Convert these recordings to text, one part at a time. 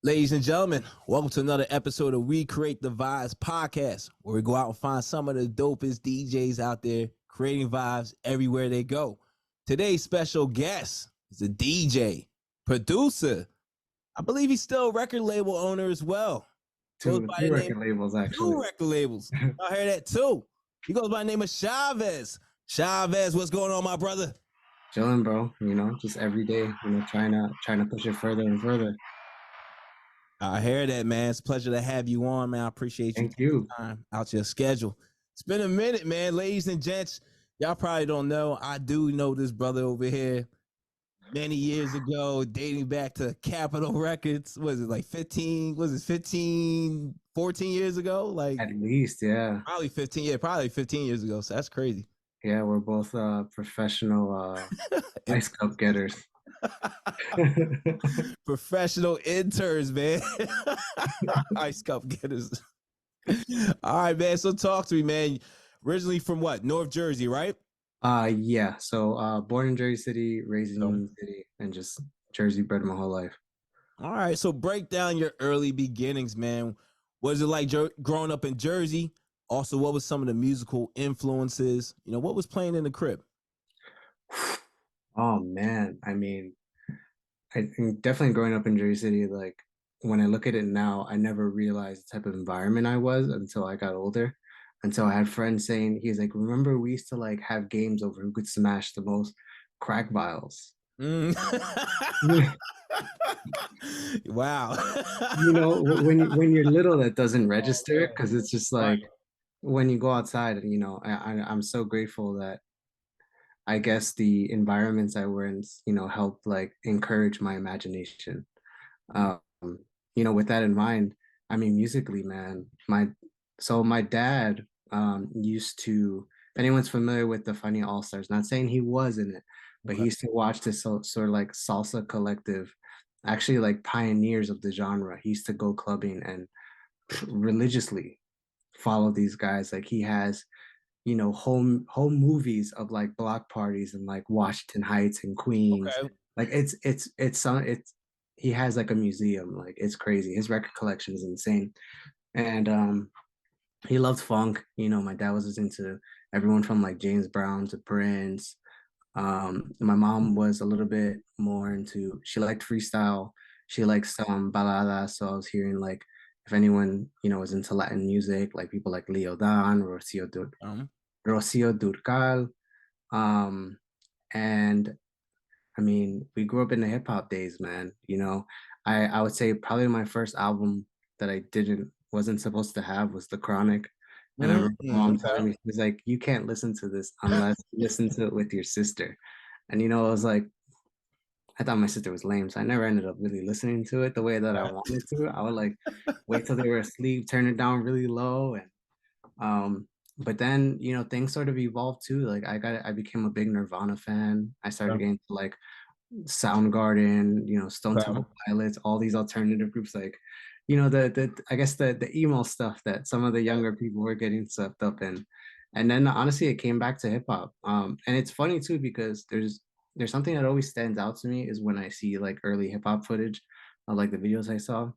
Ladies and gentlemen, welcome to another episode of We Create the Vibes podcast, where we go out and find some of the dopest DJs out there creating vibes everywhere they go. Today's special guest is a DJ, producer. I believe he's still a record label owner as well. Goes Two by two the name record labels actually. two record labels. I heard that too. He goes by the name of Chavez. Chavez, what's going on, my brother? Chilling, bro. Just every day, trying to push it further and further. I hear that, man. It's a pleasure to have you on, man. I appreciate you Thank taking you. time out your schedule. It's been a minute, man. Ladies and gents, y'all probably don't know. I do know this brother over here many years ago, dating back to Capitol Records. Was it like 15? Was it 15, 14 years ago? Like At least, yeah. probably 15. Yeah, probably 15 years ago. So that's crazy. Yeah, we're both professional ice cup getters. Professional interns, man. Ice cup getters. All right, man. So talk to me, man. Originally from what? North Jersey, right? Yeah. So born in Jersey City, raised in Union City, and just Jersey bred my whole life. All right. So break down your early beginnings, man. What is it like growing up in Jersey? Also, what was some of the musical influences? What was playing in the crib? Oh man. I think definitely growing up in Jersey City, like when I look at it now, I never realized the type of environment I was until I got older. Until I had friends saying, he's like, remember we used to like have games over who could smash the most crack vials. Mm. You Wow. when you're little, that doesn't register Oh, because it's just right. like when you go outside, and I'm so grateful that I guess the environments I were in, helped like encourage my imagination. Um, with that in mind, musically, man, my dad used to, if anyone's familiar with the Funny All Stars, not saying he was in it, but he Okay. used to watch this sort of like salsa collective, actually like pioneers of the genre. He used to go clubbing and religiously follow these guys. Like he has home movies of like block parties and like Washington Heights and Queens. Okay. Like it's he has like a museum. Like it's crazy. His record collection is insane. And he loved funk. My dad was into everyone from like James Brown to Prince. My mom was a little bit more into, she liked freestyle. She likes some baladas. So I was hearing like if anyone, was into Latin music, like people like Leo Dan, Rocio Durcal. Um, and we grew up in the hip hop days, man. I would say probably my first album that I didn't wasn't supposed to have was The Chronic. And I remember my mom telling Okay. me, she was like, you can't listen to this unless you listen to it with your sister. And I was like, I thought my sister was lame, so I never ended up really listening to it the way that I wanted to. I would like wait till they were asleep, turn it down really low, and but then, things sort of evolved too. Like I became a big Nirvana fan. I started Okay. getting to like Soundgarden, Stone Okay. Temple Pilots, all these alternative groups, like, the I guess the emo stuff that some of the younger people were getting swept up in. And then honestly, it came back to hip hop. And it's funny too because there's something that always stands out to me is when I see like early hip hop footage of like the videos I saw.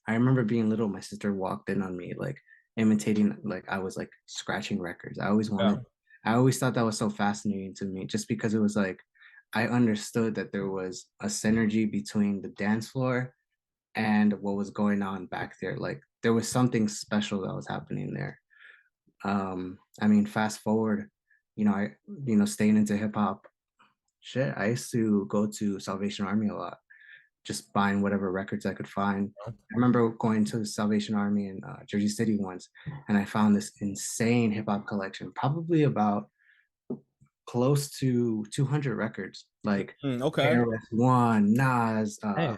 I remember being little, my sister walked in on me like imitating, like I was like scratching records. Yeah. I always thought that was so fascinating to me just because it was like I understood that there was a synergy between the dance floor and what was going on back there. Like there was something special that was happening there. Fast forward, staying into hip hop, shit, I used to go to Salvation Army a lot, just buying whatever records I could find. I remember going to the Salvation Army in Jersey City once, and I found this insane hip hop collection, probably about close to 200 records, like Okay. KRS-One, Nas, Man.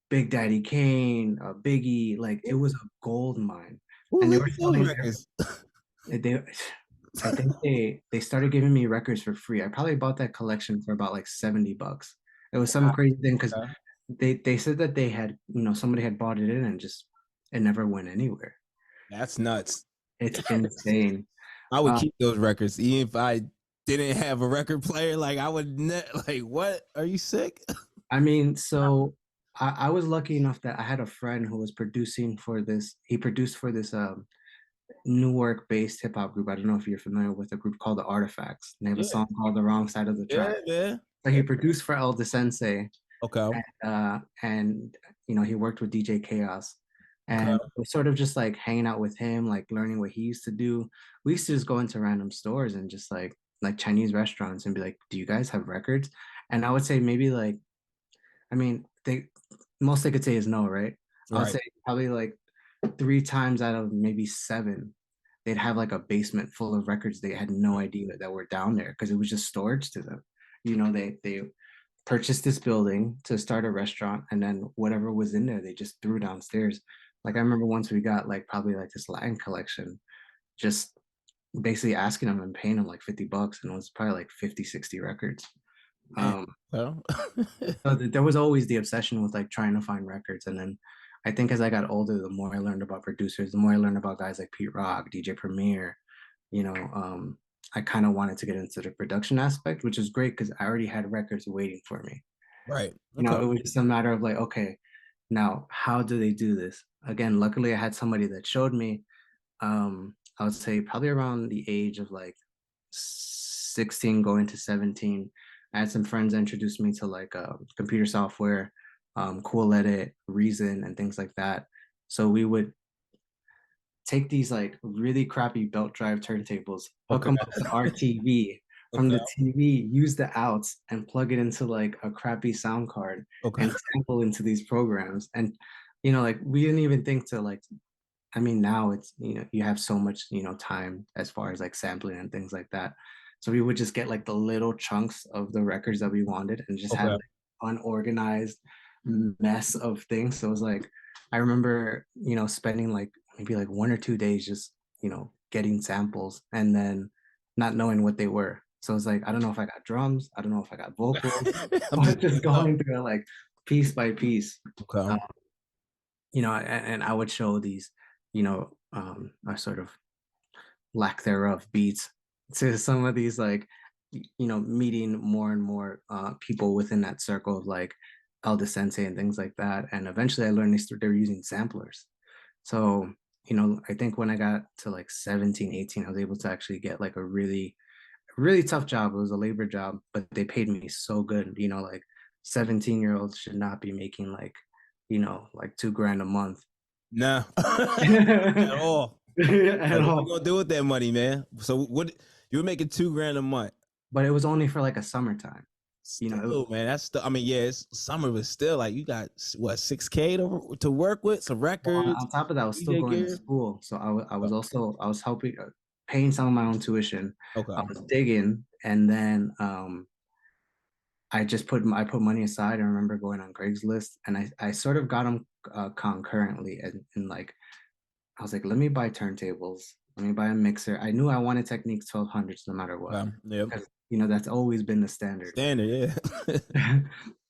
Big Daddy Kane, Biggie. Like it was a gold mine, Who and they were leaked those selling records? they. I think they started giving me records for free. I probably bought that collection for about like $70. It was some Wow. crazy thing because Okay. they said that they had, somebody had bought it in and just it never went anywhere. That's nuts. It's insane. I would Uh, keep those records even if I didn't have a record player. Like I would like, what? Are you sick? so I was lucky enough that I had a friend who was producing for this. He produced for this Newark-based hip hop group. I don't know if you're familiar with a group called the Artifacts. They have a Yeah, song called "The Wrong Side of the yeah, Track." man. So he produced for El Sensei, Okay, and you know he worked with DJ Chaos, and okay, was sort of just like hanging out with him, like learning what he used to do. We used to just go into random stores and just like Chinese restaurants and be like, "Do you guys have records?" And I would say maybe like, I mean, they most they could say is no, right? I would right, say probably like three times out of maybe seven, they'd have like a basement full of records they had no idea that were down there because it was just storage to them. You know, they purchased this building to start a restaurant, and then whatever was in there, they just threw downstairs. Like I remember once we got like probably like this Latin collection, just basically asking them and paying them like $50, and it was probably like 50, 60 records. man. Um, Well, so there was always the obsession with like trying to find records. And then I think as I got older, the more I learned about producers, the more I learned about guys like Pete Rock, DJ Premier, you know, I kind of wanted to get into the production aspect, which is great because I already had records waiting for me. right. You know, Okay. it was just a matter of like, okay, now how do they do this? Again, luckily I had somebody that showed me. I would say probably around the age of like 16 going to 17. I had some friends that introduced me to like computer software, Cool Edit, Reason, and things like that. So we would take these like really crappy belt drive turntables, hook Okay. them up to our TV. From Okay. the TV, use the outs and plug it into like a crappy sound card Okay. and sample into these programs. And you know, like we didn't even think to like, I mean, now it's, you know, you have so much, you know, time as far as like sampling and things like that. So we would just get like the little chunks of the records that we wanted and just have Okay. like unorganized mess of things. So it was like, I remember, you know, spending like maybe like 1 or 2 days just, you know, getting samples and then not knowing what they were. So it's like, I don't know if I got drums, I don't know if I got vocals, I'm but just just putting up. going through it like piece by piece. Okay. You know, and I would show these, you know, a sort of lack thereof beats to some of these like, you know, meeting more and more people within that circle of like Elder Sensei and things like that. And eventually I learned they were using samplers. So, you know, I think when I got to like 17, 18, I was able to actually get like a really tough job. It was a labor job, but they paid me so good. You know, like 17-year-olds should not be making like, you know, like 2 grand a month. No. At all. At Like, what you all. gonna do with that money, man? So what you were making 2 grand a month. But it was only for like a summertime. You know, Still, man, that's still, I mean, yeah, it's summer, but still, like, you got what, 6K to work with, some well, records, on top of that, I was still DJ going to gear. school, so I was also I was helping paying some of my own tuition. I Okay. was digging, and then I put money aside. I remember going on Craigslist, and I sort of got them concurrently, and like I was like, let me buy turntables, let me buy a mixer. I knew I wanted Technics 1200s no matter what, Yep. because you know that's always been the standard. Standard, yeah.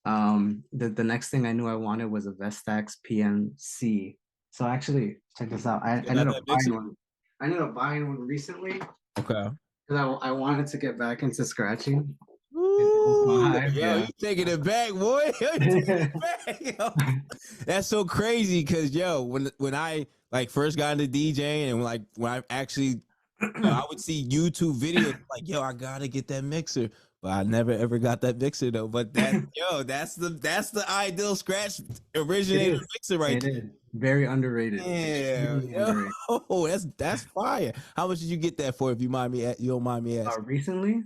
The next thing I knew I wanted was a Vestax PMC. So actually, check this out. I Still got ended up that buying mixer? one. I ended up buying one recently Okay. because I wanted to get back into scratching. In Ooh, '05, yo, you yeah. taking it back, boy. Yo, you taking it back. Yo. That's so crazy because yo, when I like first got into DJing and like when I actually, I would see YouTube videos like, yo, I gotta get that mixer, but I never ever got that mixer though. But that, yo, that's the ideal scratch It originator is. mixer right It is very underrated. there. Extremely Yeah, underrated. yo, that's fire. How much did you get that for? If you mind me, you don't mind me asking. Recently,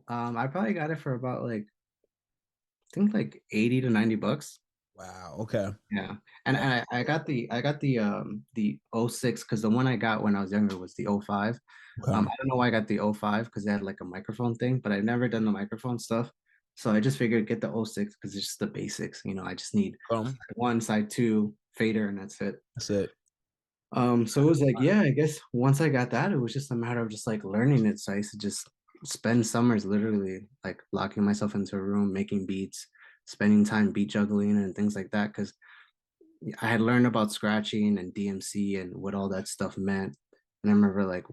I probably got it for about like I think like 80 to 90 bucks. Wow. Okay. Yeah. And I got the '06 because the one I got when I was younger was the '05. Okay. I don't know why I got the '05 because they had like a microphone thing, but I've never done the microphone stuff. So I just figured get the '06 because it's just the basics. You know, I just need one side two fader and that's it. That's it. So it was like, yeah, I guess once I got that, it was just a matter of just like learning it. So I used to just spend summers literally like locking myself into a room, making beats, spending time beat juggling and things like that. Cause I had learned about scratching and DMC and what all that stuff meant. And I remember like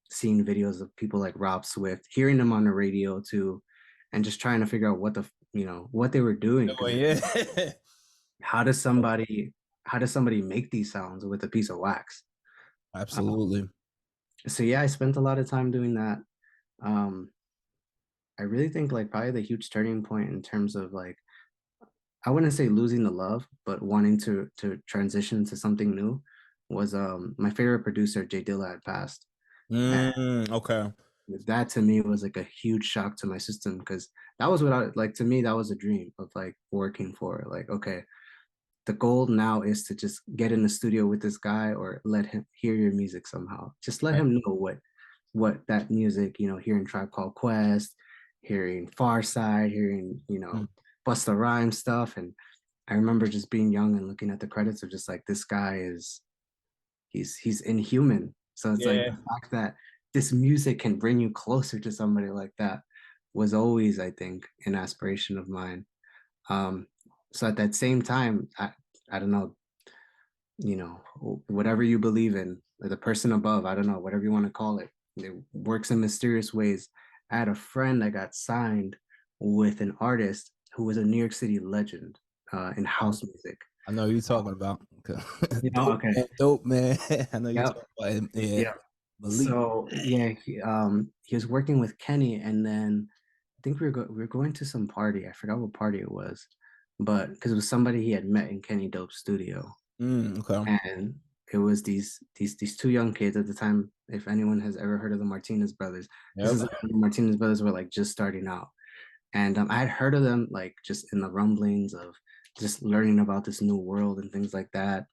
seeing videos of people like Rob Swift, hearing them on the radio too, and just trying to figure out what the, you know, what they were doing. Oh, Cause yeah. how does somebody how does somebody make these sounds with a piece of wax? Uh, Absolutely. so yeah, I spent a lot of time doing that. Um, I really think like probably the huge turning point in terms of like I wouldn't say losing the love, but wanting to transition to something new was my favorite producer, Jay Dilla, had passed. And Okay. that to me was like a huge shock to my system because that was what I like to me, that was a dream of like working for. Like, okay, the goal now is to just get in the studio with this guy or let him hear your music somehow. Just let Right. him know what that music, hearing Tribe Called Quest, hearing Far Side, hearing, Mm. Busta Rhymes stuff. And I remember just being young and looking at the credits of just like this guy is he's inhuman. So it's like the Yeah. fact that this music can bring you closer to somebody like that was always, I think, an aspiration of mine. Um, so at that same time, I don't know, whatever you believe in, or the person above, I don't know, whatever you want to call it works in mysterious ways. I had a friend that got signed with an artist who was a New York City legend in house music. I know who you're talking about. Dope Okay. man, dope man. I know you're Yep. talking about him. Yeah, Yep. Malik. So yeah, he was working with Kenny, and then I think we were going to some party. I forgot what party it was, but because it was somebody he had met in Kenny Dope's studio, Okay. and it was these two young kids at the time. If anyone has ever heard of the Martinez brothers, this Yep. is like when the Martinez brothers were like just starting out, and I had heard of them like just in the rumblings of just learning about this new world and things like that.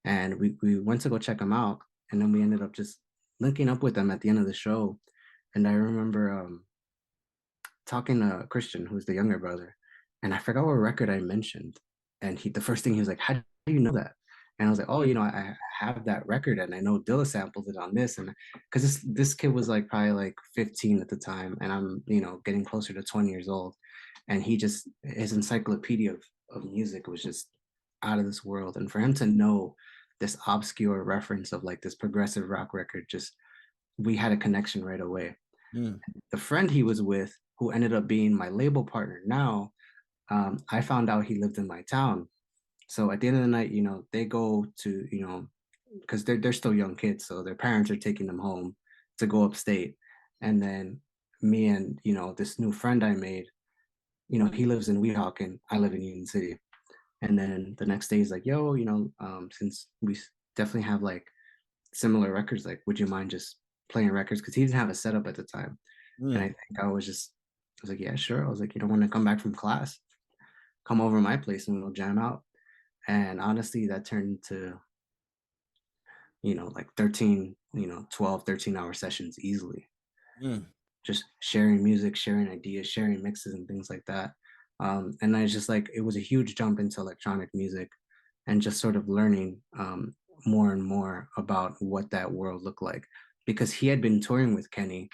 And we went to go check them out, and then we ended up just linking up with them at the end of the show. And I remember talking to Christian, who's the younger brother, and I forgot what record I mentioned. And the first thing he was like, "How do you know that?" And I was like, "Oh, I have that record, and I know Dilla sampled it on this." And because this kid was like probably like 15 at the time, and I'm getting closer to 20 years old, and his encyclopedia of music was just out of this world. And for him to know this obscure reference of like this progressive rock record, just we had a connection right away. Mm. The friend he was with, who ended up being my label partner now, I found out he lived in my town. So at the end of the night, they go to, because they're still young kids, so their parents are taking them home to go upstate. And then me and, this new friend I made, he lives in Weehawken, I live in Union City. And then the next day he's like, yo, since we definitely have like similar records, like, would you mind just playing records? Because he didn't have a setup at the time. And I Mm. think I was like, yeah, sure. I was like, when I come back from class, come over to my place and we'll jam out. And honestly, that turned into, like 13, 12, 13-hour sessions easily. Mm. Just sharing music, sharing ideas, sharing mixes and things like that. And I just like, it was a huge jump into electronic music and just sort of learning more and more about what that world looked like. Because he had been touring with Kenny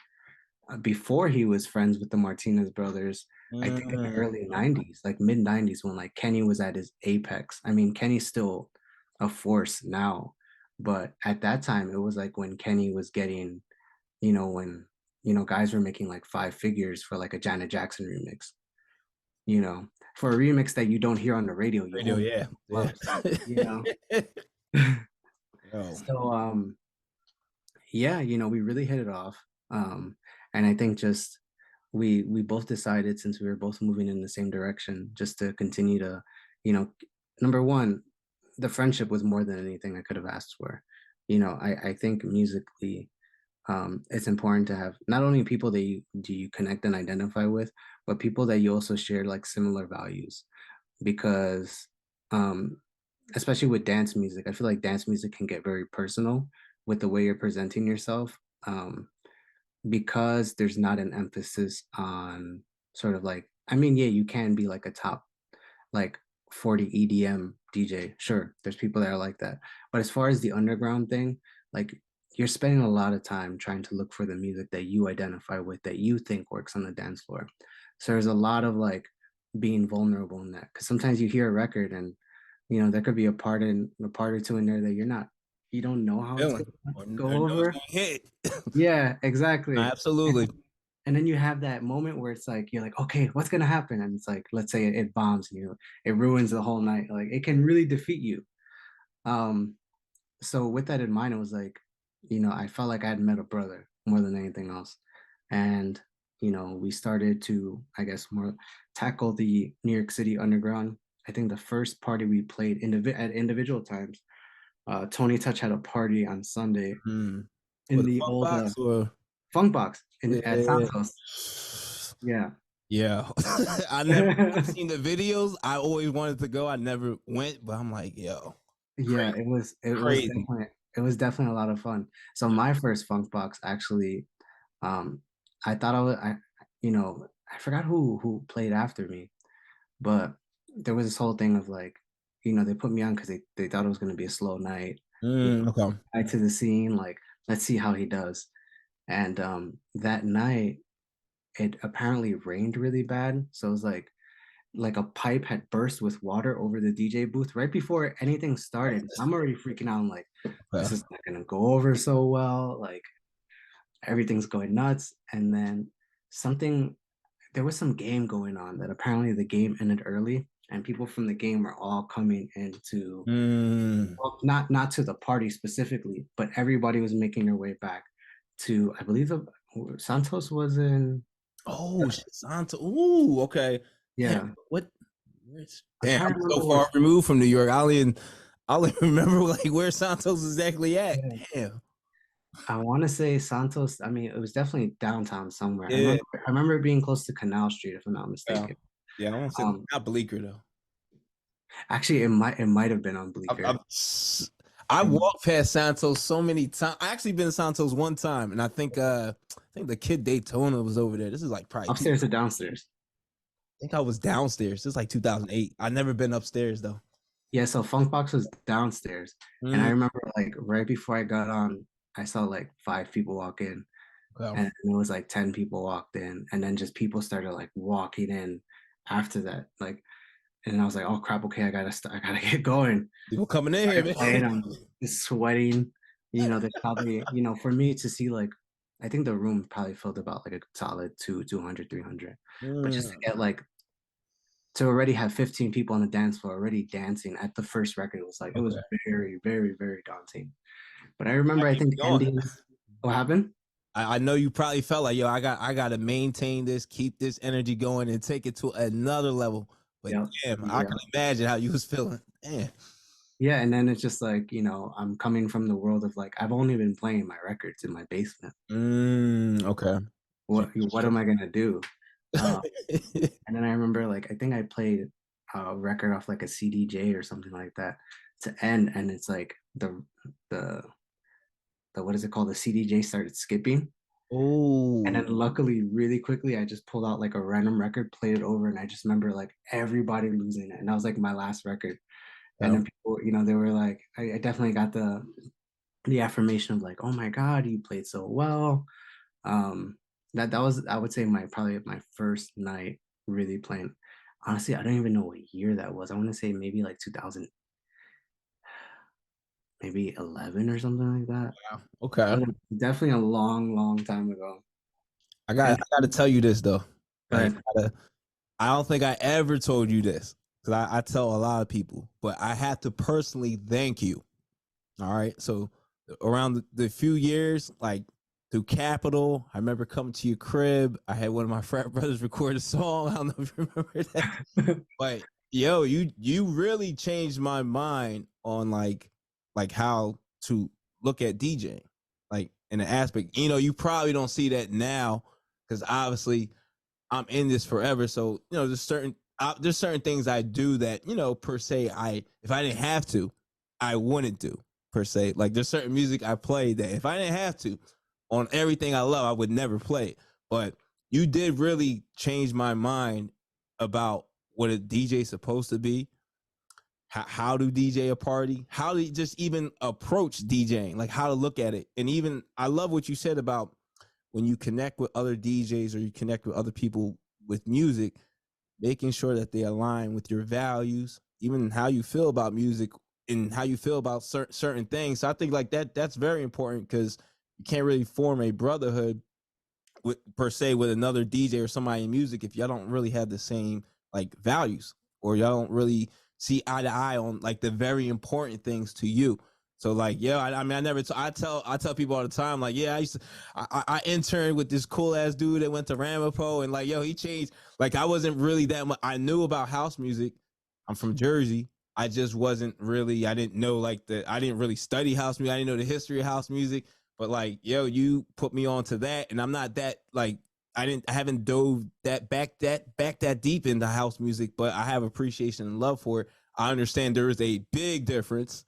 before he was friends with the Martinez brothers, I think in the Mm. early 90s, like mid 90s, when like Kenny was at his apex. I mean, Kenny's still a force now, but at that time, it was like when Kenny was getting, when, guys were making like five figures for like a Janet Jackson remix, you know, for a remix that you don't hear on the radio, you Radio, only yeah. hear in Yeah. clubs, you know? Yo. So, yeah, we really hit it off. And I think just we both decided, since we were both moving in the same direction, just to continue to, you know, number one, the friendship was more than anything I could have asked for. I think musically, it's important to have not only people that you connect and identify with, but people that you also share like similar values. Because especially with dance music, I feel like dance music can get very personal with the way you're presenting yourself. Because there's not an emphasis on sort of like, I mean, yeah, you can be like a top like 40 EDM DJ. Sure, there's people that are like that. But as far as the underground thing, like you're spending a lot of time trying to look for the music that you identify with, that you think works on the dance floor. So there's a lot of like being vulnerable in that. Because sometimes you hear a record and there could be a part or two in there that you don't know how it's Feeling. gonna Or go know it's over. gonna hit. Yeah, exactly. Absolutely. and then you have that moment where it's like you're like, okay, what's gonna happen? And it's like, let's say it bombs and it ruins the whole night. Like it can really defeat you. Um, so with that in mind, it was like, I felt like I had met a brother more than anything else. And, we started to, I guess, more tackle the New York City underground. I think the first party we played at individual times, Tony Touch had a party on Sunday Mm. in With the funk old box or Funk Box at yeah. Santos. Yeah. Yeah. I've seen the videos. I always wanted to go. I never went, but I'm like, yo, Yeah, crazy, crazy. it was definitely a lot of fun. So my first Funk Box actually, um, I thought I forgot who played after me, but there was this whole thing of like, they put me on because they thought it was gonna be a slow night. Okay. Back to the scene, like, let's see how he does. And that night it apparently rained really bad. So it was like a pipe had burst with water over the DJ booth right before anything started. I'm already freaking out. I'm like, this Okay. is not gonna go over so well. Like everything's going nuts. And then something, there was some game going on that apparently the game ended early, and people from the game were all coming into, Mm. well, not to the party specifically, but everybody was making their way back to, I believe, Santos was in. Oh, shit, Santa. Ooh, okay. Damn, Yeah, what? I'm Damn, trying I'm to so remember far where. removed from New York. I only remember like where Santos exactly at. Yeah. Damn. I want to say Santos. I mean, it was definitely downtown somewhere. Yeah. I remember it being close to Canal Street, if I'm not Yeah. mistaken. Yeah, I want to say Um, not Bleecker though. Actually, it might have been on I, Bleecker. I, I Um, walked past Santos so many times. I actually been to Santos one time, and I think the kid Daytona was over there. This is like probably two. Upstairs or downstairs? I think I was downstairs. This is like 2008. I never been upstairs though. Yeah, so Funkbox was downstairs, and I Mm, remember like right before I got on, I saw like five people walk in, okay. and it was like 10 people walked in, and then just people started like walking in after that, like, and I was like, oh crap, okay, I gotta get going. People coming in here, Started playing, man. I'm just sweating. They probably, for me to see like, I think the room probably filled about like a solid 200, 300. But just to Mm, get like, to already have 15 people on the dance floor already dancing at the first record, it was okay. very, very, very daunting. But I remember, I Keep think it going. ending, what happened? I know you probably felt like, yo, I gotta maintain this, keep this energy going, and take it to another level. But Yeah. damn, I Yeah. can imagine how you was feeling. Damn. Yeah. And then it's just like, I'm coming from the world of like, I've only been playing my records in my basement. Okay. What am I gonna do? Uh, And then I remember like I think I played a record off like a CDJ or something like that to end, and it's like the the what is it called? The CDJ started skipping. And then Oh, luckily, really quickly, I just pulled out like a random record, played it over, and I just remember like everybody losing it. And that was like my last record. And yeah. then people, they were like, I definitely got the affirmation of like, oh my God, you played so well. Um, that was, I would say, my probably my first night really playing. Honestly, I don't even know what year that was. I want to say maybe like 2000, maybe 11 or something like that. Okay. Definitely a long, long time ago. I got And I got to tell you this though. go Like, ahead. I don't think I ever told you this because I tell a lot of people, but I have to personally thank you. All right. So around the few years, like through Capital, I remember coming to your crib. I had one of my frat brothers record a song. I don't know if you remember that. But yo, you really changed my mind on like how to look at DJing, like in the aspect. You probably don't see that now because obviously I'm in this forever. So there's certain things I do that per se if I didn't have to, I wouldn't do per se. Like there's certain music I play that if I didn't have to, on everything I love, I would never play it. But you did really change my mind about what a DJ is supposed to be. How to DJ a party, how to just even approach DJing, like how to look at it. And even I love what you said about when you connect with other DJs or you connect with other people with music, making sure that they align with your values, even how you feel about music and how you feel about certain things. So I think like that's very important because you can't really form a brotherhood with per se with another DJ or somebody in music if y'all don't really have the same like values or y'all don't really see eye to eye on like the very important things to you. So like, yeah, I mean, I tell people all the time, like, yeah, I interned with this cool ass dude that went to Ramapo and like, yo, he changed. Like, I wasn't really that much. I knew about house music. I'm from Jersey. I just wasn't really, I didn't know like I didn't really study house music. I didn't know the history of house music, but like, yo, you put me on to that. And I'm not that like, I haven't dove back that deep into house music, but I have appreciation and love for it. I understand there is a big difference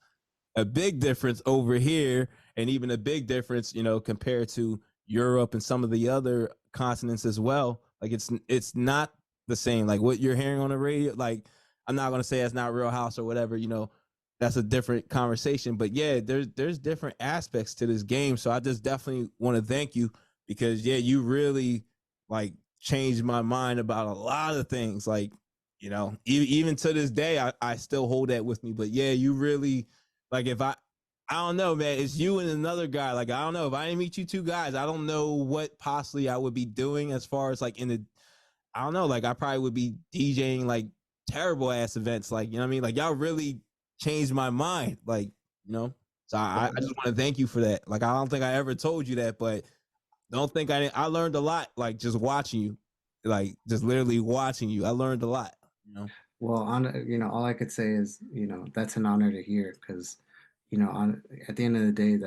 over here, and even a big difference, compared to Europe and some of the other continents as well. Like it's not the same. Like what you're hearing on the radio. Like I'm not gonna say it's not Real House or whatever. That's a different conversation. But yeah, there's different aspects to this game. So I just definitely want to thank you because yeah, you really like changed my mind about a lot of things. Like even to this day, I still hold that with me. But yeah, you really like if I don't know, man. It's you and another guy. Like I don't know if I didn't meet you two guys. I don't know what possibly I would be doing as far as like in the. I don't know. Like I probably would be DJing like terrible ass events. Like you know what I mean. Like y'all really changed my mind. Like you know. So I just want to thank you for that. Like I don't think I ever told you that, but don't think I didn't. I learned a lot. Like just watching you, like just literally watching you. I learned a lot. Well, all I could say is, that's an honor to hear because, at the end of the day,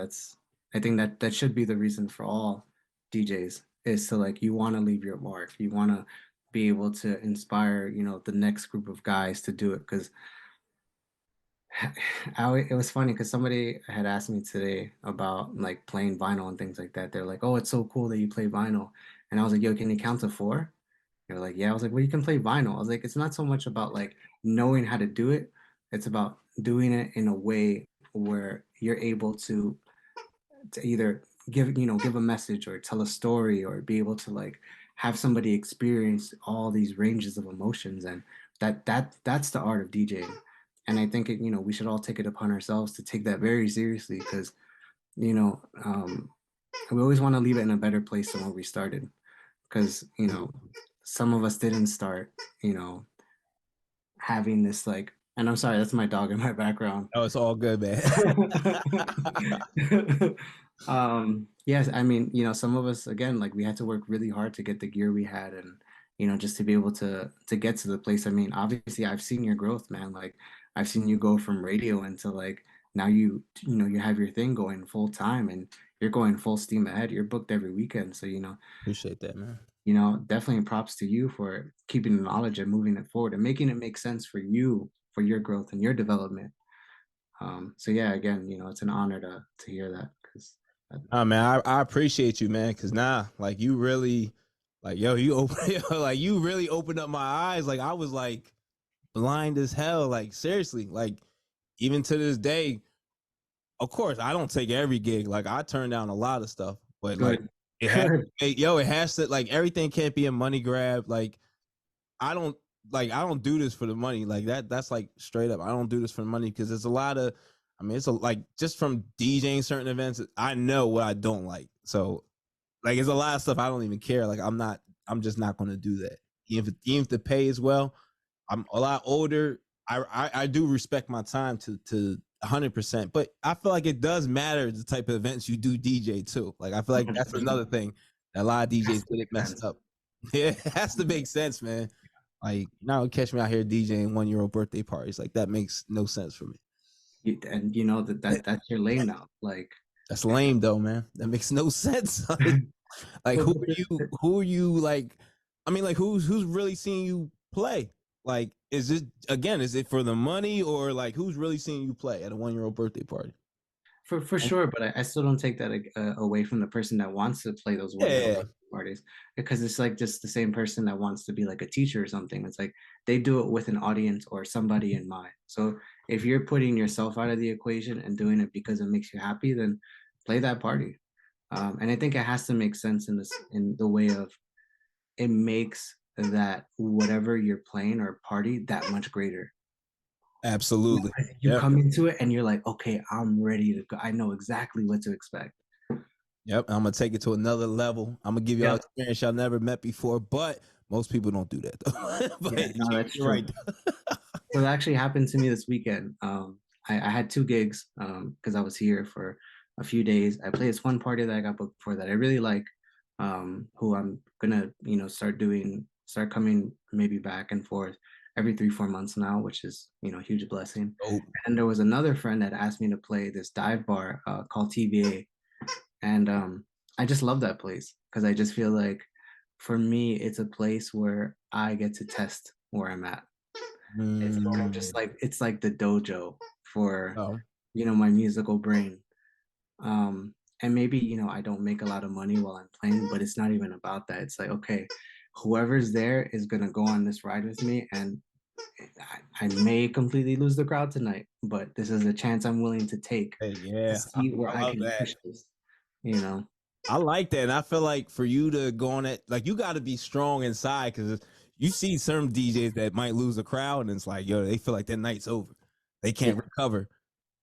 I think that should be the reason for all DJs is to like, you want to leave your mark. You want to be able to inspire, the next group of guys to do it. Because it was funny because somebody had asked me today about like playing vinyl and things like that. They're like, "Oh, it's so cool that you play vinyl," and I was like, "Yo, can you count to 4?" They're like, "Yeah." I was like, "Well, you can play vinyl." I was like, "It's not so much about like knowing how to do it; it's about doing it in a way where you're able to either give a message or tell a story or be able to like have somebody experience all these ranges of emotions, and that's the art of DJing." And I think we should all take it upon ourselves to take that very seriously because you know um, we always want to leave it in a better place than where we started because some of us didn't start you know having this like, and I'm sorry, that's my dog in my background. Oh, it's all good, man. Yes, I mean, some of us again, like we had to work really hard to get the gear we had and just to be able to get to the place. I mean, obviously I've seen your growth, man. Like I've seen you go from radio into like now you have your thing going full time and you're going full steam ahead. You're booked every weekend. So, Appreciate that, man. definitely props to you for keeping the knowledge and moving it forward and making it make sense for you for your growth and your development. So yeah, again, it's an honor to hear that because Oh man, I appreciate you, man, because like you really, like you open, like you really opened up my eyes. Like I was like blind as hell. Like seriously, like even to this day, of course, I don't take every gig. Like I turn down a lot of stuff, but like good, it has, good. it has to like everything can't be a money grab. Like I don't I don't do this for the money. Like that's like straight up. I don't do this for the money because there's a lot of I mean it's like just from DJing certain events, I know what I don't like. So like it's a lot of stuff I don't even care. Like I'm just not gonna do that. Even if the pay is well, I'm a lot older. I do respect my time to 100%, but I feel like it does matter the type of events you do DJ too. Like I feel like that's another thing that a lot of DJs get it messed up. Yeah, it has to make sense, man. Like now catch me out here DJing 1-year-old birthday parties. Like that makes no sense for me. And you know that's your lane now. Like, That's lame though, man. That makes no sense. Like but, who but are you? Who are you? Like, I mean, like who's really seeing you play? Like, is it again? Is it for the money or like who's really seeing you play at a 1-year-old birthday party? for sure, but I still don't take that away from the person that wants to play those 1-year-old Yeah, parties because it's like just the same person that wants to be like a teacher or something. It's like they do it with an audience or somebody in mind. So if you're putting yourself out of the equation and doing it because it makes you happy, then play that party. And I think it has to make sense in the way of it makes that whatever you're playing or party that much greater. absolutely. You Yep. come into it and you're like, okay, I'm ready to go. I know exactly what to expect. Yep, I'm gonna take it to another level. I'm gonna give y'all Yeah, experience y'all never met before, but most people don't do that though. yeah, But no, that's you're true. right. So it actually happened to me this weekend. I had two gigs because I was here for a few days. I played this one party that I got booked for that I really like, who I'm gonna, start coming maybe back and forth every 3, 4 months now, which is, a huge blessing. Oh, And there was another friend that asked me to play this dive bar called TVA. And I just love that place because I just feel like for me, it's a place where I get to test where I'm at. It's kind of just mm, like it's like the dojo for, oh, my musical brain. And maybe, I don't make a lot of money while I'm playing, but it's not even about that. It's like, okay, whoever's there is gonna go on this ride with me, and I may completely lose the crowd tonight, but this is a chance I'm willing to take hey, to yeah, see where I I love can that. push this, you know? I like that, and I feel like for you to go on it, like you got to be strong inside because you see some DJs that might lose a crowd, and it's like, yo, they feel like that night's over, they can't Yeah. recover.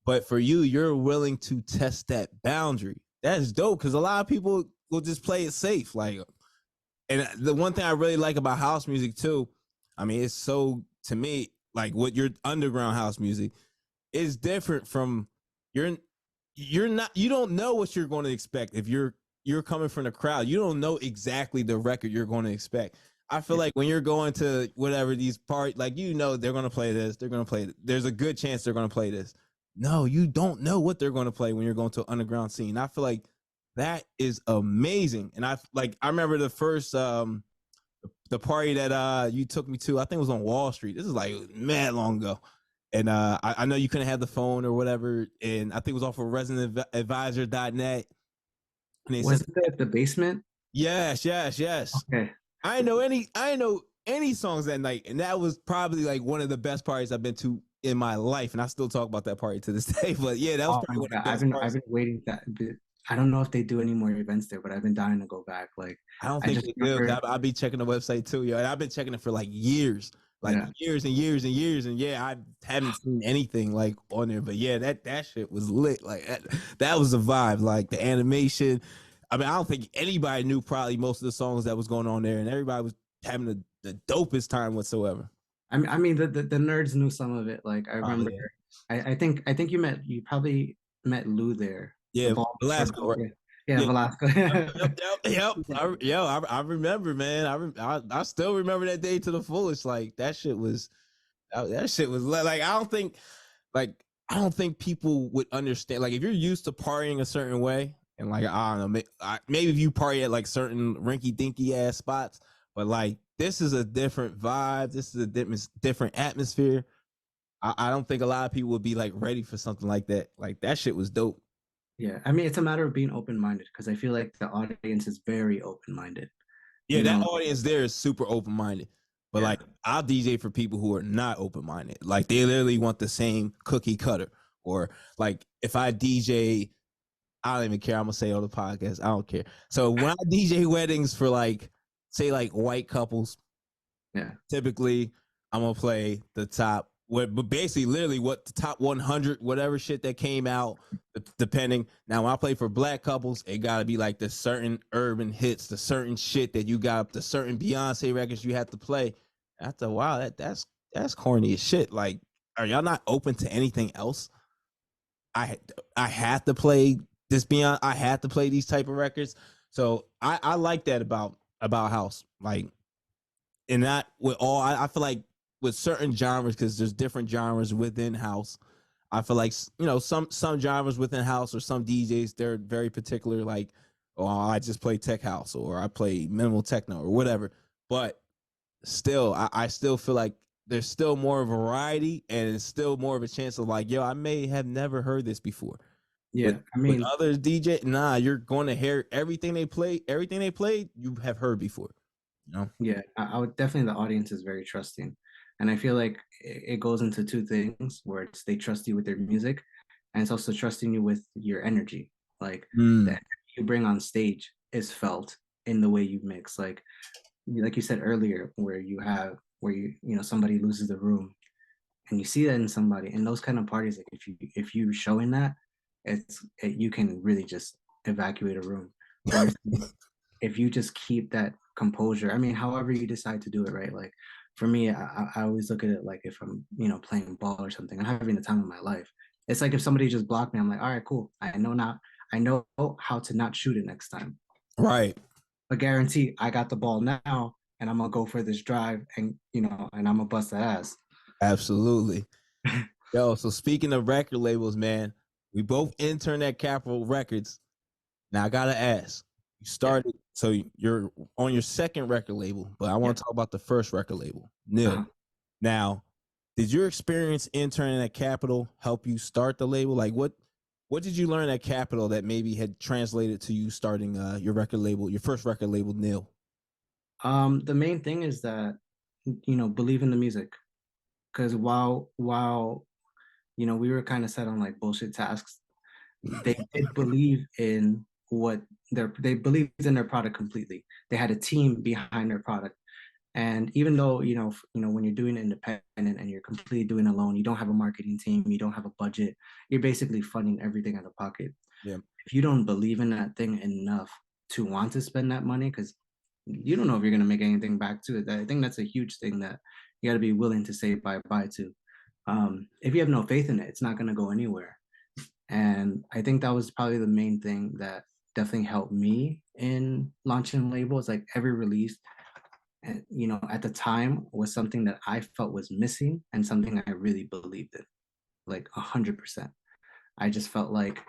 But for you, you're willing to test that boundary. That's dope because a lot of people will just play it safe. Like, and the one thing I really like about house music too, I mean, it's so to me like what your underground house music is different from you're you don't know what you're going to expect if you're coming from the crowd. You don't know exactly the record you're going to expect. I feel Yeah. like when you're going to whatever these parties, like they're going to play this, they're going to play. There's a good chance they're going to play this. No, you don't know what they're going to play when you're going to an underground scene. I feel like that is amazing, and I remember the first the party that you took me to. I think it was on Wall Street. This is like mad long ago. And I know you couldn't have the phone or whatever, and I think it was off of residentadvisor.net. And they Was said, it the basement? yes, yes, yes. Okay. I didn't know any songs that night, and that was probably like one of the best parties I've been to in my life, and I still talk about that party to this day. But yeah, that was Oh probably my one of God. the I've best been I've parties. been waiting that I don't know if they do any more events there, but I've been dying to go back. Like I don't I think just they do. remember, I'll be checking the website too, yo. And I've been checking it for like yeah. years and years and years. And yeah, I haven't seen anything like on there. But yeah, that shit was lit. Like that was a vibe. Like the animation. I mean, I don't think anybody knew probably most of the songs that was going on there, and everybody was having the dopest time whatsoever. I mean the nerds knew some of it. Like I Oh remember, yeah, I think you probably met Lou there, the yeah, ball short Velasco. guy. Right? Yeah, yeah, Yeah, Velasco. yep. Yeah. I remember, man. I still remember that day to the fullest. Like that shit was that shit was like I don't think people would understand. Like if you're used to partying a certain way, and like I don't know, maybe if you party at like certain rinky dinky ass spots, but like this is a different vibe. This is a different atmosphere. I don't think a lot of people would be like ready for something like that. Like that shit was dope. Yeah, I mean it's a matter of being open-minded because I feel like the audience is very open-minded. Yeah, You that know, audience there is super open minded. But yeah, like I'll DJ for people who are not open minded. Like they literally want the same cookie cutter. Or like if I DJ, I don't even care. I'm gonna say on the podcast, I don't care. So when I DJ weddings for like say like white couples, yeah, typically I'm gonna play the top what but basically literally what the top 100 whatever shit that came out depending. Now when I play for black couples, it gotta be like the certain urban hits, the certain shit that you got, the certain Beyonce records you have to play. After a while, that's corny as shit. Like, are y'all not open to anything else? I I had to play this Beyond. I had to play these type of records. So I like that about house. Like and not with all I feel like with certain genres because there's different genres within house. I feel like some genres within house or some DJs they're very particular. Like, oh, I just play tech house or I play minimal techno or whatever. But still, I still feel like there's still more variety and it's still more of a chance of like, yo, I may have never heard this before. With yeah. I with mean, other DJ, nah, you're going to hear everything they play, you have heard before. You know. yeah, I would definitely, the audience is very trusting. And I feel like it goes into two things where it's they trust you with their music and it's also trusting you with your energy. Like the Mm. energy you bring on stage is felt in the way you mix. Like you said earlier, where somebody loses the room and you see that in somebody in those kind of parties, like if you showing that, you can really just evacuate a room. Whereas if you just keep that composure, I mean, however you decide to do it, right? Like for me, I always look at it like if I'm, playing ball or something, I'm having the time of my life. It's like if somebody just blocked me, I'm like, all right, cool. I know how to not shoot it next time. Right. But guarantee I got the ball now and I'm gonna go for this drive and and I'm gonna bust that ass. Absolutely. Yo, so speaking of record labels, man, we both interned at Capitol Records. Now I gotta ask, you started, so you're on your second record label, but I want to talk about the first record label, Nil. Uh-huh. Now, did your experience interning at Capitol help you start the label? Like what did you learn at Capitol that maybe had translated to you starting your record label, your first record label, Nil? The main thing is that believe in the music, because while we were kind of set on like bullshit tasks, they did believe in they believed in their product completely. They had a team behind their product. And even though, when you're doing it independent and you're completely doing it alone, you don't have a marketing team, you don't have a budget, you're basically funding everything out of pocket. Yeah. If you don't believe in that thing enough to want to spend that money, because you don't know if you're going to make anything back to it. I think that's a huge thing that you got to be willing to say bye-bye to. If you have no faith in it, it's not going to go anywhere. And I think that was probably the main thing that definitely helped me in launching labels. Like every release, and at the time was something that I felt was missing and something I really believed in, like 100%. I just felt like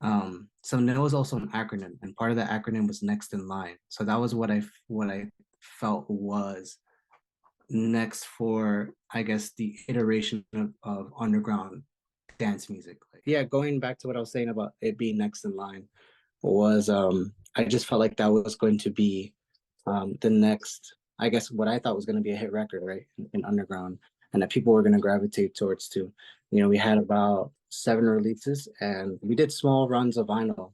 so NO was also an acronym, and part of the acronym was next in line. So that was what I felt was next for, I guess, the iteration of underground dance music. Like, yeah, going back to what I was saying about it being next in line was I just felt like that was going to be the next, I guess, what I thought was going to be a hit record, right, in underground, and that people were going to gravitate towards too. We had about 7 releases, and we did small runs of vinyl.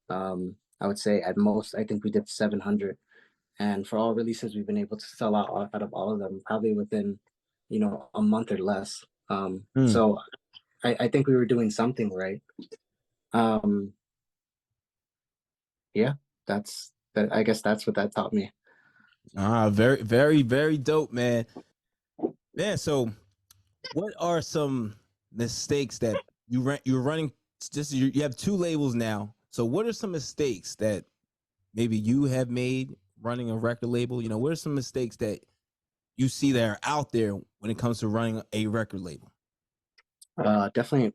I would say at most, I think we did 700, and for all releases, we've been able to sell out of all of them, probably within, a month or less. So I think we were doing something right. Um, yeah, that's that. I guess that's what that taught me. Very, very, very dope, man. Man, so what are some mistakes that you're running? Just you have 2 labels now. So what are some mistakes that maybe you have made running a record label? What are some mistakes that you see that are out there when it comes to running a record label? Definitely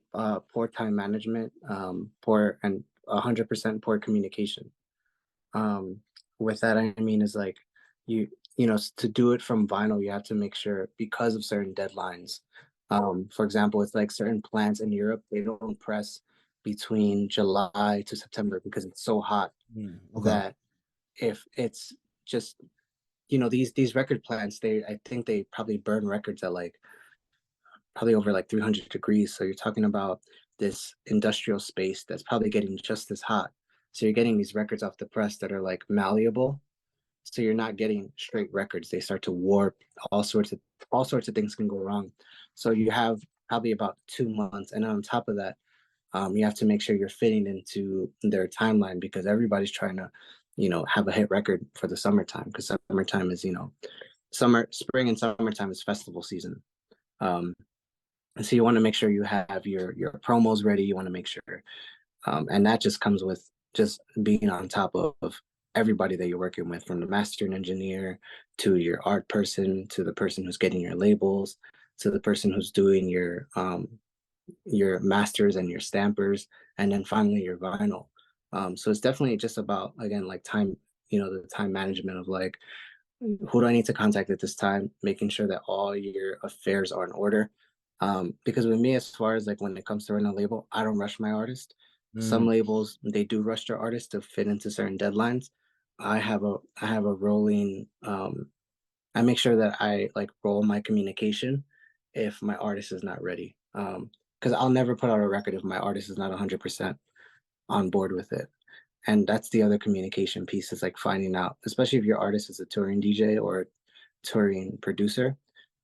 poor time management, poor and 100% poor communication. Um, with that, I mean is like to do it from vinyl, you have to make sure because of certain deadlines. For example, it's like certain plants in Europe, they don't press between July to September because it's so hot Okay. that if it's just these record plants, I think they probably burn records at like probably over like 300 degrees. So you're talking about this industrial space that's probably getting just as hot. So you're getting these records off the press that are like malleable. So you're not getting straight records. They start to warp. All sorts of things can go wrong. So you have probably about 2 months, and on top of that, you have to make sure you're fitting into their timeline because everybody's trying to, have a hit record for the summertime because summertime is, spring and summertime is festival season. Um, and so you want to make sure you have your promos ready. You want to make sure, and that just comes with just being on top of everybody that you're working with, from the mastering engineer to your art person to the person who's getting your labels to the person who's doing your masters and your stampers, and then finally your vinyl. So it's definitely just about, again, like time, the time management of like who do I need to contact at this time, making sure that all your affairs are in order. Because with me, as far as like when it comes to running a label, I don't rush my artist. Some labels they do rush their artists to fit into certain deadlines. I have a rolling. I make sure that I like roll my communication if my artist is not ready. Because I'll never put out a record if my artist is not 100% on board with it. And that's the other communication piece, is like finding out, especially if your artist is a touring DJ or a touring producer,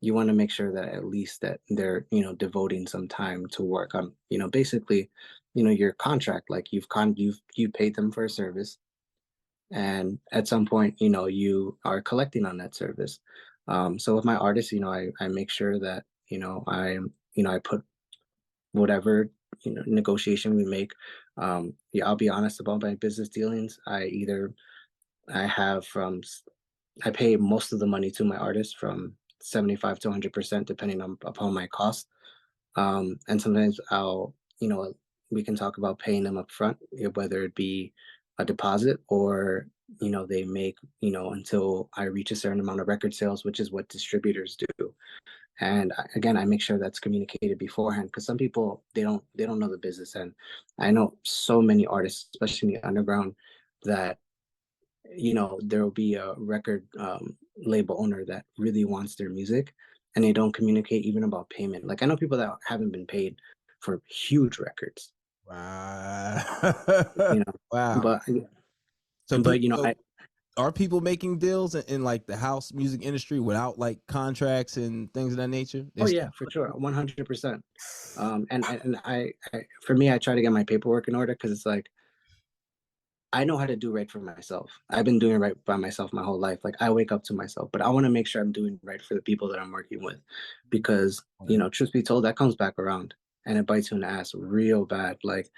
you want to make sure that at least that they're, devoting some time to work on, basically your contract. Like you paid them for a service, and at some point, you are collecting on that service. So with my artists, I make sure that I put whatever negotiation we make. Yeah, I'll be honest about my business dealings. I have from I pay most of the money to my artist, from 75 to 100%, depending upon my cost. And sometimes we can talk about paying them up front, whether it be a deposit, or, they make, until I reach a certain amount of record sales, which is what distributors do. And again, I make sure that's communicated beforehand, because some people, they don't know the business. And I know so many artists, especially in the underground, that there will be a record label owner that really wants their music, and they don't communicate even about payment. Like, I know people that haven't been paid for huge records, Wow. you know Wow. but So but people, so I are people making deals in like the house music industry without like contracts and things of that nature? oh They're yeah, for sure, 100%. And for me, I try to get my paperwork in order, because it's like, I know how to do right for myself. I've been doing right by myself my whole life. Like, I wake up to myself, but I want to make sure I'm doing right for the people that I'm working with, because, truth be told, that comes back around, and it bites you in the ass real bad. Like,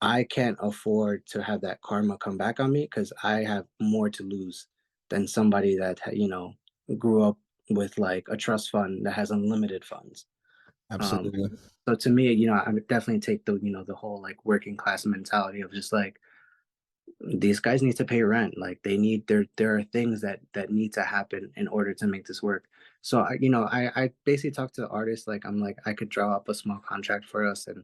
I can't afford to have that karma come back on me, because I have more to lose than somebody that, grew up with like a trust fund that has unlimited funds. Um, absolutely. so to me, I would definitely take the whole like working class mentality of just like, these guys need to pay rent. Like, there are things that need to happen in order to make this work. So I basically talk to artists, like, I'm like, I could draw up a small contract for us. And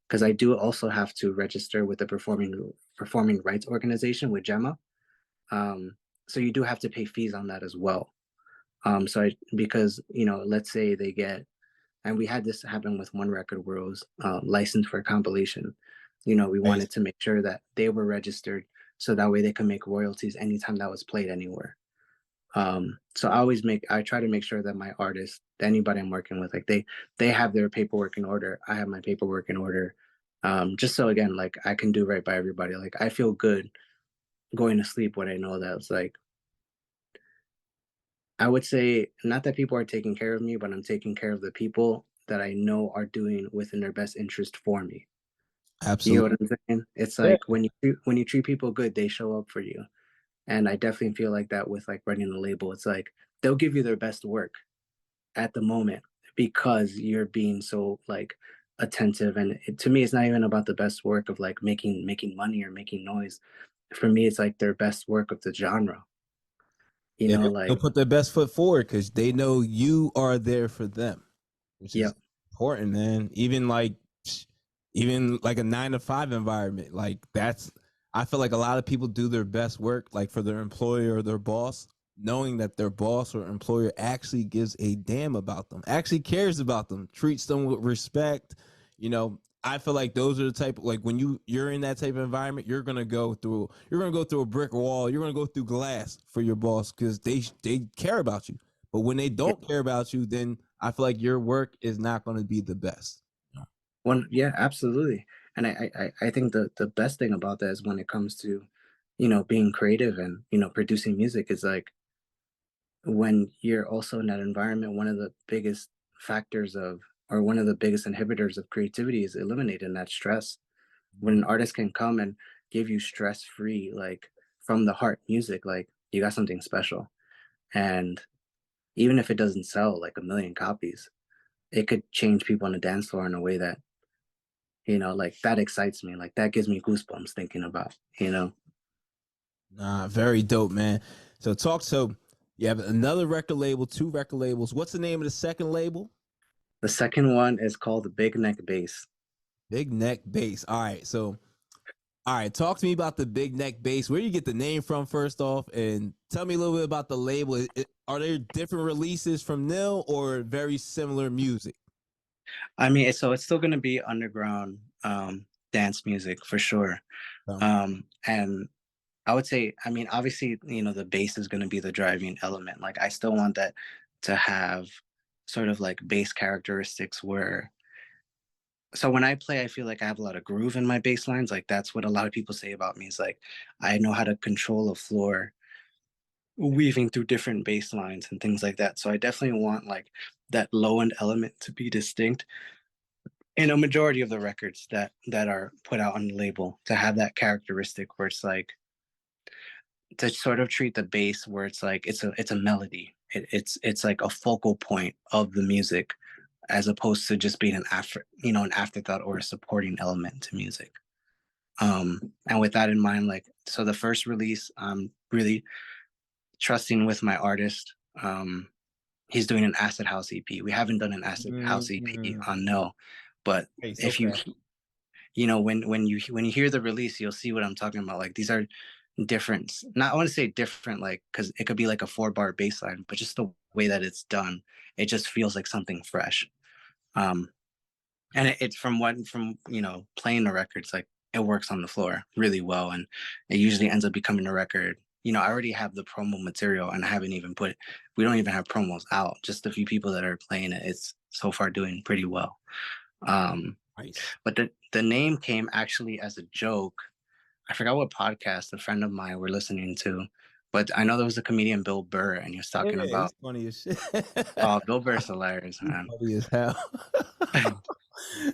because I do also have to register with the performing rights organization with Gemma. um so you do have to pay fees on that as well. Because let's say they get, and we had this happen with one record where it was licensed for compilation. We Right. wanted to make sure that they were registered, so that way they can make royalties anytime that was played anywhere. So I try to make sure that my artists, anybody I'm working with, like, they have their paperwork in order. I have my paperwork in order. Just so, again, like, I can do right by everybody. Like, I feel good going to sleep when I know that it's like, I would say, not that people are taking care of me, but I'm taking care of the people that I know are doing within their best interest for me. You know what Absolutely. I'm saying? It's Yeah. like, when you treat people good, they show up for you. And I definitely feel like that with like running a label. It's like, they'll give you their best work at the moment, because you're being so like attentive. And to me, it's not even about the best work of like making money or making noise. For me, it's like their best work of the genre. Yeah, they'll Like, put their best foot forward because they know you are there for them, which yeah. is important, man. Even like a 9 to 5 environment, like that's. I feel like a lot of people do their best work, like for their employer or their boss, knowing that their boss or employer actually gives a damn about them, actually cares about them, treats them with respect. I feel like those are the type like when you're in that type of environment, you're gonna go through a brick wall, you're gonna go through glass for your boss because they care about you. But when they Yeah. don't care about you, then I feel like your work is not gonna be the best. Yeah, absolutely. And I think the best thing about that is, when it comes to, being creative and, producing music, is like, when you're also in that environment, one of the biggest factors of, or one of the biggest inhibitors of creativity, is eliminating that stress. When an artist can come and give you stress free, like, from the heart music, like, you got something special. And even if it doesn't sell like a million copies, it could change people on the dance floor in a way that, like, that excites me. Like, that gives me goosebumps thinking about. Nah, very dope, man. So you have another record label, two record labels. What's the name of the second label? The second one is called the Big Neck Bass. Big Neck Bass. All right, talk to me about the Big Neck Bass. Where do you get the name from, first off, and tell me a little bit about the label. Are there different releases from Nil or very similar music? I mean, so it's still gonna be underground dance music for sure. And I would say, I mean, obviously, the bass is gonna be the driving element. Like, I still want that to have sort of like bass characteristics, where so when I play, I feel like I have a lot of groove in my bass lines. Like that's what a lot of people say about me. Is like I know how to control a floor weaving through different bass lines and things like that. So I definitely want like that low end element to be distinct in a majority of the records that are put out on the label, to have that characteristic where it's like to sort of treat the bass where it's like it's a melody. It's like a focal point of the music, as opposed to just being an afterthought or a supporting element to music. And with that in mind, like, so the first release, I'm really trusting with my artist. He's doing an acid house EP. We haven't done an acid house EP Mm, on No, but nice. if Okay. when you hear the release, you'll see what I'm talking about. Like these are different. Not, I want to say different, like, because it could be like a 4 bar bass line, but just the way that it's done, it just feels like something fresh. Um, and it's from playing the records, like it works on the floor really well, and it usually ends up becoming a record. I already have the promo material, and I haven't even put. We don't even have promos out. Just a few people that are playing it. It's so far doing pretty well. Um, Nice. but the name came actually as a joke. I forgot what podcast a friend of mine were listening to, but I know there was a comedian Bill Burr, and he was Yeah, talking about. he's funny as shit. Oh, Bill Burr's hilarious, He's man. funny as hell.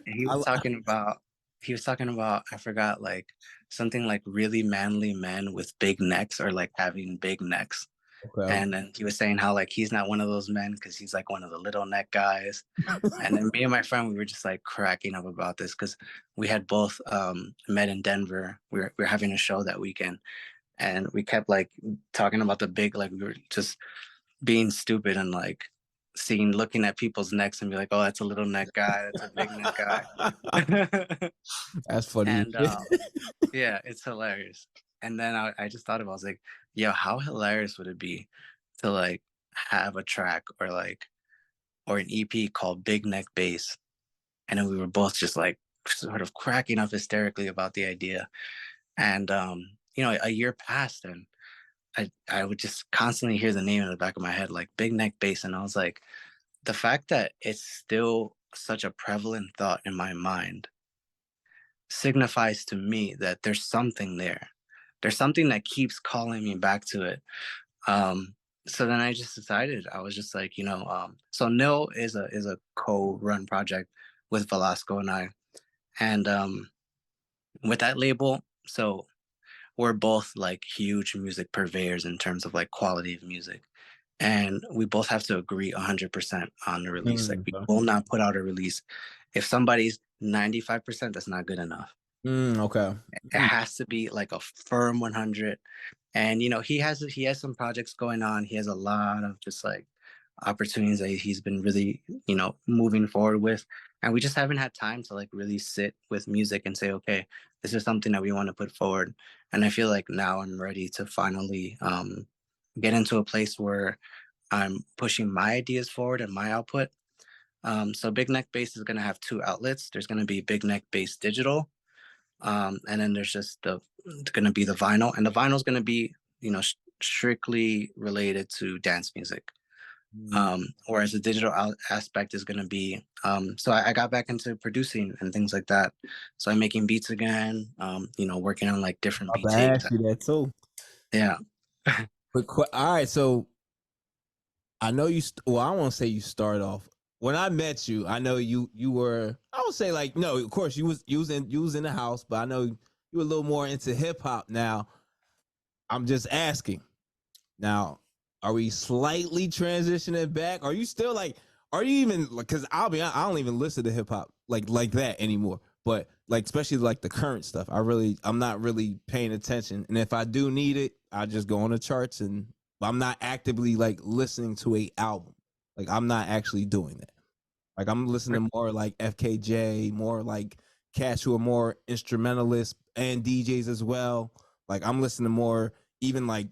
he I, was talking about he was talking about, I forgot, like something like really manly men with big necks, or like having big necks. okay. And then he was saying how like he's not one of those men because he's like one of the little neck guys. And then me and my friend, we were just like cracking up about this because we had both met in Denver. We were having a show that weekend, and we kept like talking about the big, like we were just being stupid and like looking at people's necks and be like, oh, that's a little neck guy, that's a big neck guy. That's funny as And shit. yeah, it's hilarious. And then I just thought about, I was like, yo, how hilarious would it be to like have a track or an EP called Big Neck Bass? And then we were both just like sort of cracking up hysterically about the idea. And a year passed, and I would just constantly hear the name in the back of my head, like Big Neck Bass. And I was like, the fact that it's still such a prevalent thought in my mind signifies to me that there's something there. There's something that keeps calling me back to it. So then I just decided, I was just like, so No is a co-run project with Velasco and I. And with that label, so we're both like huge music purveyors in terms of like quality of music. And we both have to agree 100% on the release. Like we Okay. will not put out a release if somebody's 95%, that's not good enough. Okay. It has to be like a firm 100. And he has some projects going on. He has a lot of just like opportunities that he's been really moving forward with, and we just haven't had time to like really sit with music and say, okay, this is something that we want to put forward. And I feel like now I'm ready to finally get into a place where I'm pushing my ideas forward and my output. So Big Neck Bass is going to have 2 outlets. There's going to be Big Neck Bass Digital, and then there's just going to be the vinyl, and the vinyl is going to be strictly related to dance music. Whereas the digital aspect is going to be, so I got back into producing and things like that. So I'm making beats again, working on like different I'm beat about to tapes. ask you that too. Yeah. But all right, so I know you. Well, I won't say you started off. When I met you, I know you were. I would say like no. Of course, you was in the house, but I know you were a little more into hip hop. Now, I'm just asking. Now, are we slightly transitioning back? Are you still like? Are you even like? Because I'll be honest, I don't even listen to hip hop like that anymore. But like especially like the current stuff, I'm not really paying attention. And if I do need it, I just go on the charts, and I'm not actively like listening to a album. Like I'm not actually doing that. Like I'm listening more like FKJ, more like cats who are more instrumentalists and DJs as well. Like I'm listening more even like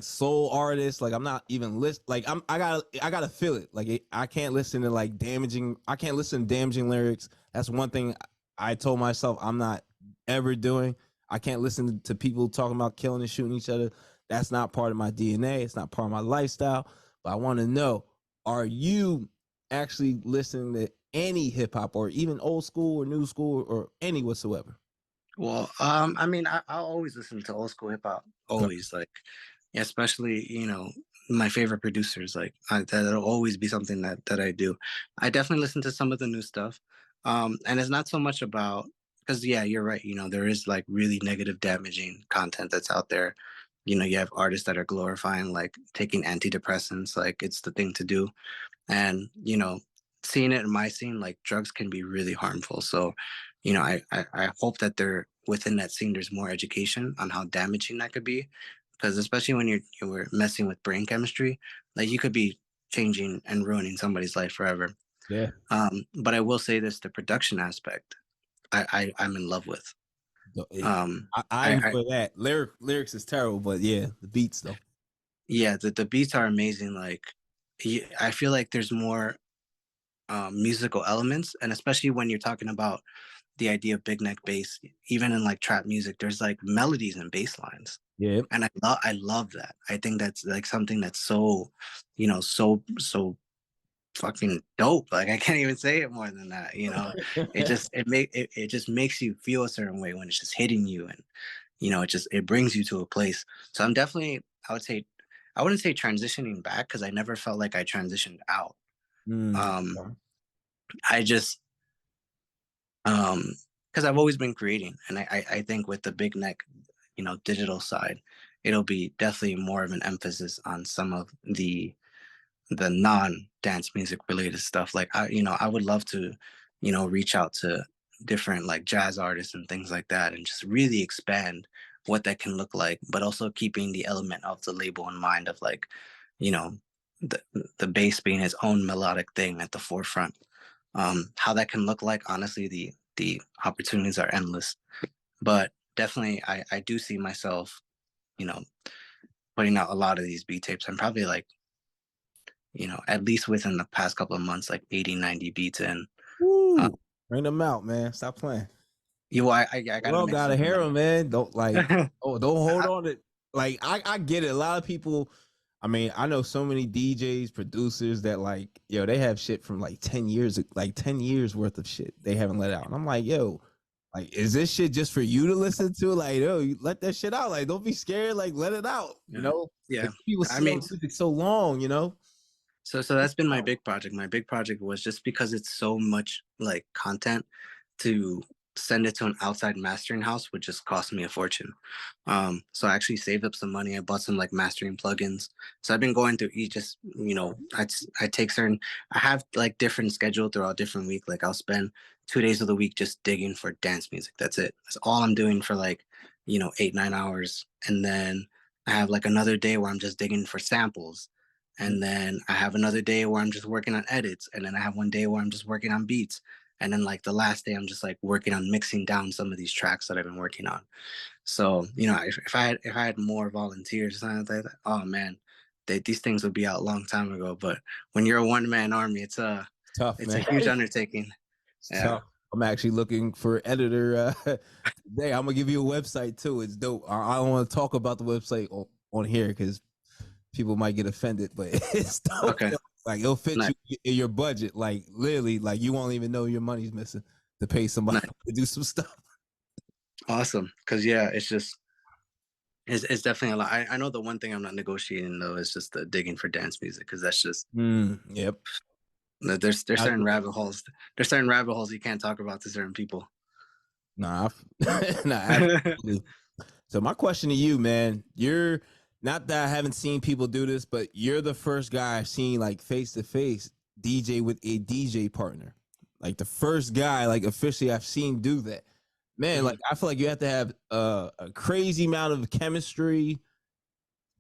soul artists. Like I'm not even like I gotta feel it. Like I can't listen to like damaging. I can't listen to damaging lyrics. That's one thing I told myself I'm not ever doing. I can't listen to people talking about killing and shooting each other. That's not part of my DNA. It's not part of my lifestyle. But I want to know: are you actually listening to any hip hop or even old school or new school or any whatsoever? Well, I mean, I'll always listen to old school hip hop. Okay. Always, like, yeah, especially my favorite producers. Like, that'll always be something that I do. I definitely listen to some of the new stuff, and it's not so much about because yeah, you're right. There is like really negative, damaging content that's out there. You have artists that are glorifying like taking antidepressants, like it's the thing to do, and seeing it in my scene, like drugs can be really harmful. So I hope that there within that scene there's more education on how damaging that could be, because especially when you're messing with brain chemistry, like you could be changing and ruining somebody's life forever. Yeah. But I will say this: the production aspect I'm in love with. It, um I I enjoy that. Lyrics is terrible, but yeah, the beats though. Yeah, the beats are amazing. Like, I feel like there's more musical elements, and especially when you're talking about the idea of big neck bass, even in like trap music, there's like melodies and bass lines, Yeah. and I love that. I think that's like something that's so fucking dope. Like I can't even say it more than that. It just makes you feel a certain way when it's just hitting you, and it brings you to a place. So I'm definitely, I wouldn't say transitioning back because I never felt like I transitioned out. Um, Okay. I just because I've always been creating, and I think with the big neck, digital side, it'll be definitely more of an emphasis on some of the non dance music related stuff. Like I would love to, reach out to different like jazz artists and things like that, and just really expand what that can look like, but also keeping the element of the label in mind of like, you know, the the bass being its own melodic thing at the forefront. How that can look like, honestly, the opportunities are endless. But definitely, I do see myself, you know, putting out a lot of these beat tapes. I'm probably like, at least within the past couple of months, like 80, 90 beats in. Uh, Woo! Bring them out, man. Stop playing. I gotta Well, make gotta some more hear money. them, man. Don't like. Oh, don't hold I- on to. Like I get it. A lot of people. I mean, I know so many DJs, producers that like, yo, they have shit from like 10 years, like 10 years worth of shit they haven't let out, and I'm like, yo, like, is this shit just for you to listen to? Like, yo, you let that shit out. Like, don't be scared. Like, let it out. yeah, yeah. Like people I sit mean, on music so long. so that's been my big project. My big project was just because it's so much like content, to send it to an outside mastering house would just cost me a fortune. So I actually saved up some money. I bought some like mastering plugins. So I've been going through each, just I take certain, I have like different schedule throughout different week. Like I'll spend 2 days of the week just digging for dance music. That's it. That's all I'm doing for like 8, 9 hours, and then I have like another day where I'm just digging for samples, and then I have another day where I'm just working on edits, and then I have one day where I'm just working on beats, and then like the last day I'm just like working on mixing down some of these tracks that I've been working on. So if I had more volunteers or something like that, oh man, these things would be out a long time ago. But when you're a one man army, It's tough, it's a man. huge undertaking. It's Yeah. tough. I'm actually looking for editor today. I'm gonna give you a website too. It's dope. I don't want to talk about the website on here because people might get offended, but it's dope. Okay. Like it'll fit Nice. you in your budget. Like literally, like you won't even know your money's missing to pay somebody Nice. to do some stuff. Awesome. Because yeah, it's definitely a lot. I know the one thing I'm not negotiating though is just the digging for dance music, because that's just Yep. there's certain rabbit holes. There's certain rabbit holes you can't talk about to certain people. Nah, nah, absolutely. So my question to you, man, you're not that I haven't seen people do this, but you're the first guy I've seen like face to face DJ with a DJ partner. Like the first guy, like officially I've seen do that. Man, like Mhm. I feel like you have to have a crazy amount of chemistry,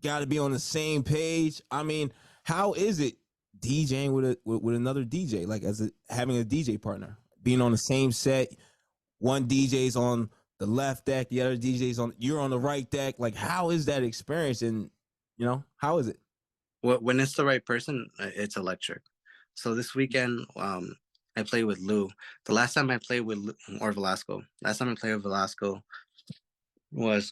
got to be on the same page. I mean, how is it DJing with another DJ, like having a DJ partner, being on the same set, one DJ's on the left deck, the other DJ's you're on the right deck. Like, how is that experience? And how is it? When it's the right person, it's electric. So this weekend, I played with Lou. The last time I played with Lou, or Velasco. Last time I played with Velasco was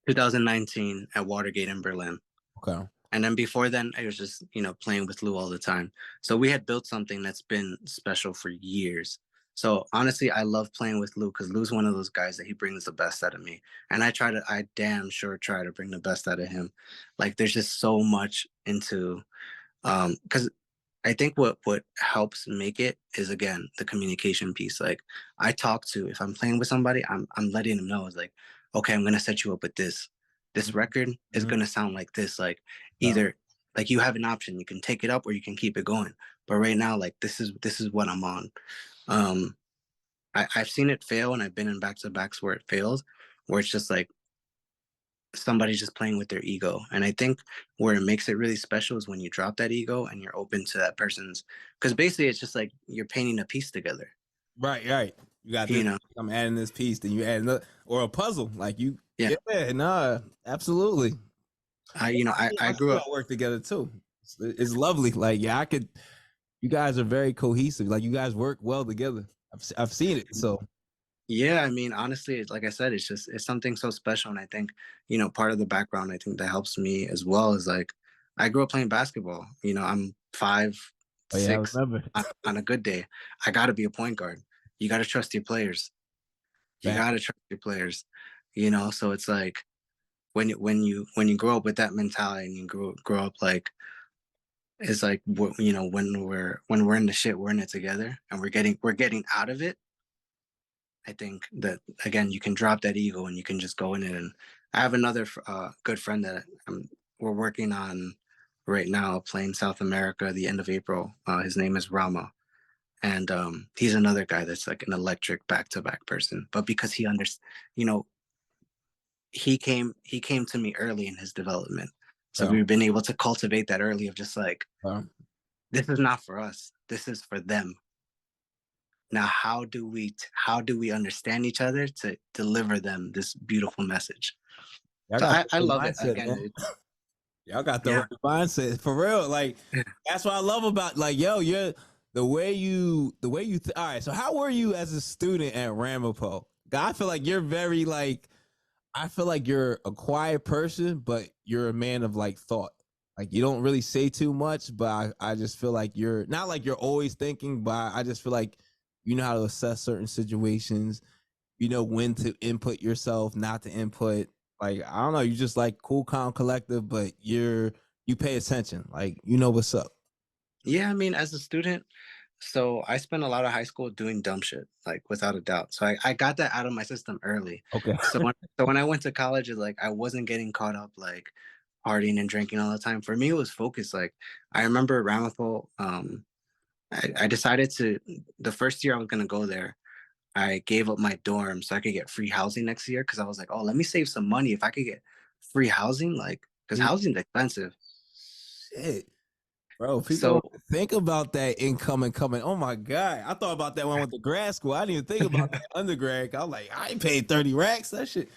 2019 at Watergate in Berlin. Okay. And then before then, I was just, playing with Lou all the time. So we had built something that's been special for years. So honestly, I love playing with Lou because Lou's one of those guys that he brings the best out of me. And I damn sure try to bring the best out of him. Like there's just so much into, because I think what helps make it is again the communication piece. Like I talk to if I'm playing with somebody, I'm letting them know it's like, okay, I'm gonna set you up with this. This record is Mm-hmm. gonna sound like this. Like Yeah. either like you have an option, you can take it up or you can keep it going. But right now, like this is what I'm on. Um, I've seen it fail and I've been in back to backs where it fails, where it's just like somebody's just playing with their ego. And I think where it makes it really special is when you drop that ego and you're open to that person's, because basically it's just like you're painting a piece together. Right, right. You got You this. know, I'm adding this piece, then you add another, or a puzzle. Like you, yeah. yeah, nah, absolutely. I I see grew up. y'all work together too. It's lovely. Like, yeah, I could. You guys are very cohesive. Like, you guys work well together. I've seen it. So, Yeah, I mean, honestly, like I said, it's something so special, and I think part of the background I think that helps me as well is like I grew up playing basketball. I'm five, oh yeah, I six remember. on a good day. I got to be a point guard. You got to trust your players. You Back. got to trust your players. So it's like when you grow up with that mentality and you grow up like it's like when we're in the shit, we're in it together, and we're getting out of it. I think that again, you can drop that ego and you can just go in it. And I have another good friend that we're working on right now, playing South America the end of April. His name is Rama, and he's another guy that's like an electric back to back person. But because he understands, you know, he came to me early in his development, so Yeah. we've been able to cultivate that early of just like Um, this is not for us, this is for them. Now how do we understand each other to deliver them this beautiful message? y'all So got I the right love it mindset, again. man. Y'all got the Yeah. right mindset for real. Like, that's what I love about like, yo, you're all right. So, how were you as a student at Ramapo? I feel like you're very like I feel like you're a quiet person, but you're a man of like thought. Like you don't really say too much, but I just feel like you're not like you're always thinking, but I just feel like you know how to assess certain situations. You know when to input yourself, not to input. Like I don't know, you just like cool, calm, collective, but you pay attention. Like you know what's up. Yeah, I mean, as a student, so I spent a lot of high school doing dumb shit, like without a doubt. So I got that out of my system early. Okay. So when I went to college, it's like I wasn't getting caught up like partying and drinking all the time. For me, it was focused. Like I remember Ramapo, I decided to the first year I was gonna go there, I gave up my dorm so I could get free housing next year because I was like, oh, let me save some money if I could get free housing, like because housing's expensive. Shit. Bro, people So don't think about that income and coming. Oh my God. I thought about that when I went to grad school. I didn't even think about that undergrad. I was like, I ain't paid 30 racks. That shit.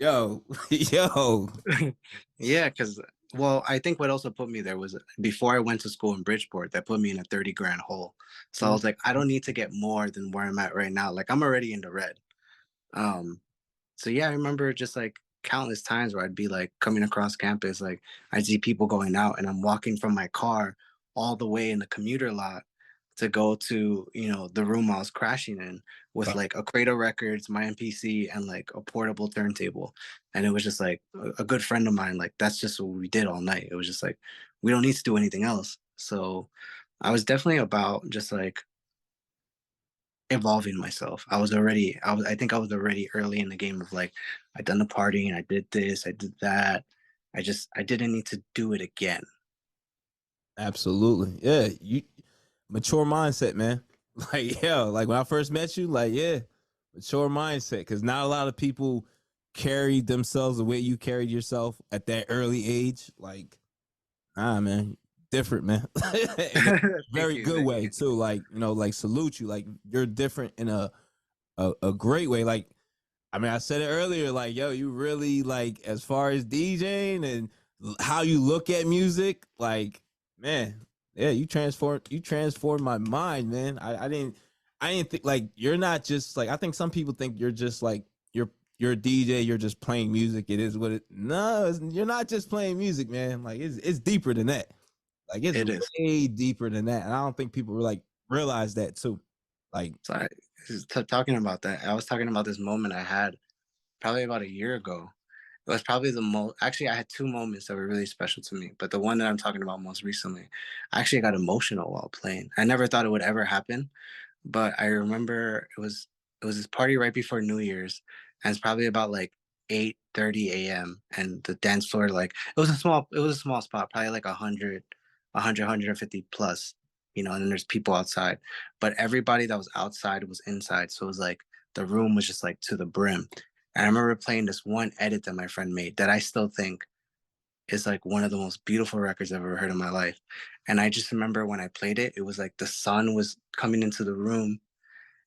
Yo, yo. yeah, because well, I think what also put me there was before I went to school in Bridgeport, that put me in a 30 grand hole. So I was like, I don't need to get more than where I'm at right now. Like I'm already in the red. Um, So yeah, I remember just like countless times where I'd be like coming across campus, like I'd see people going out and I'm walking from my car all the way in the commuter lot to go to, the room I was crashing in with like a crate of records, my MPC, and like a portable turntable. And it was just like a good friend of mine, like that's just what we did all night. It was just like we don't need to do anything else. So I was definitely about just like evolving myself. I think I was already early in the game of like I done the partying, I did this, I did that. I didn't need to do it again. Absolutely. Yeah. You mature mindset, man. Like, yeah, like when I first met you, like, yeah, mature mindset. Cause not a lot of people carried themselves the way you carried yourself at that early age. Like, man, different, man. In a Thank very you. good Thank way you. too. Like, like salute you. Like you're different in a great way. Like, I mean, I said it earlier, like, yo, you really like as far as DJing and how you look at music, like, man, yeah, you transformed my mind, man. I didn't think like you're not just like I think some people think you're just like you're you're a DJ, you're just playing music. It is what it. No, you're not just playing music, man. Like it's deeper than that. Like it's It is. way deeper than that, and I don't think people like realize that too. Like, So talking about that, I was talking about this moment I had probably about a year ago. It was probably the most. Actually, I had two moments that were really special to me, but the one that I'm talking about most recently, I actually got emotional while playing. I never thought it would ever happen, but I remember it was this party right before New Year's, and it's probably about like 8:30 a.m. and the dance floor, like it was a small spot, probably like 150 plus, and then there's people outside, but everybody that was outside was inside, so it was like the room was just like to the brim. And I remember playing this one edit that my friend made that I still think is like one of the most beautiful records I've ever heard in my life. And I just remember when I played it, it was like the sun was coming into the room,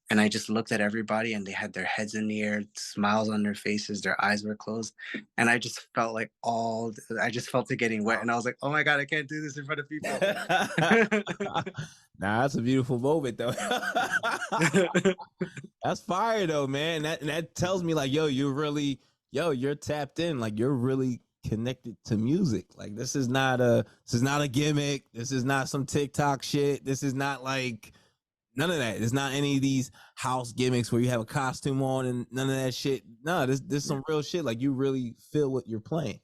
and I just looked at everybody and they had their heads in the air, smiles on their faces, their eyes were closed. And I just felt like I just felt it getting wet. And I was like, oh my God, I can't do this in front of people. nah, that's a beautiful moment though. That's fire though, man. That tells me like, you're tapped in. Like you're really connected to music. Like this is not a gimmick. This is not some TikTok shit. This is not like none of that. There's not any of these house gimmicks where you have a costume on and none of that shit. No, this some real shit. Like you really feel what you're playing.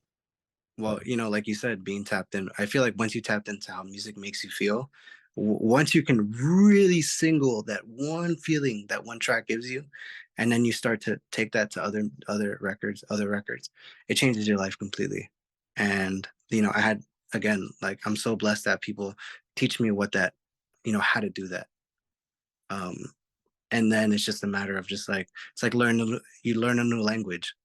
Well, like you said, being tapped in, I feel like once you tapped into how music makes you feel, once you can really single that one feeling that one track gives you, and then you start to take that to other records, it changes your life completely. And I had, again, like, I'm so blessed that people teach me how to do that. Um, and then it's just a matter of just like it's like you learn a new language.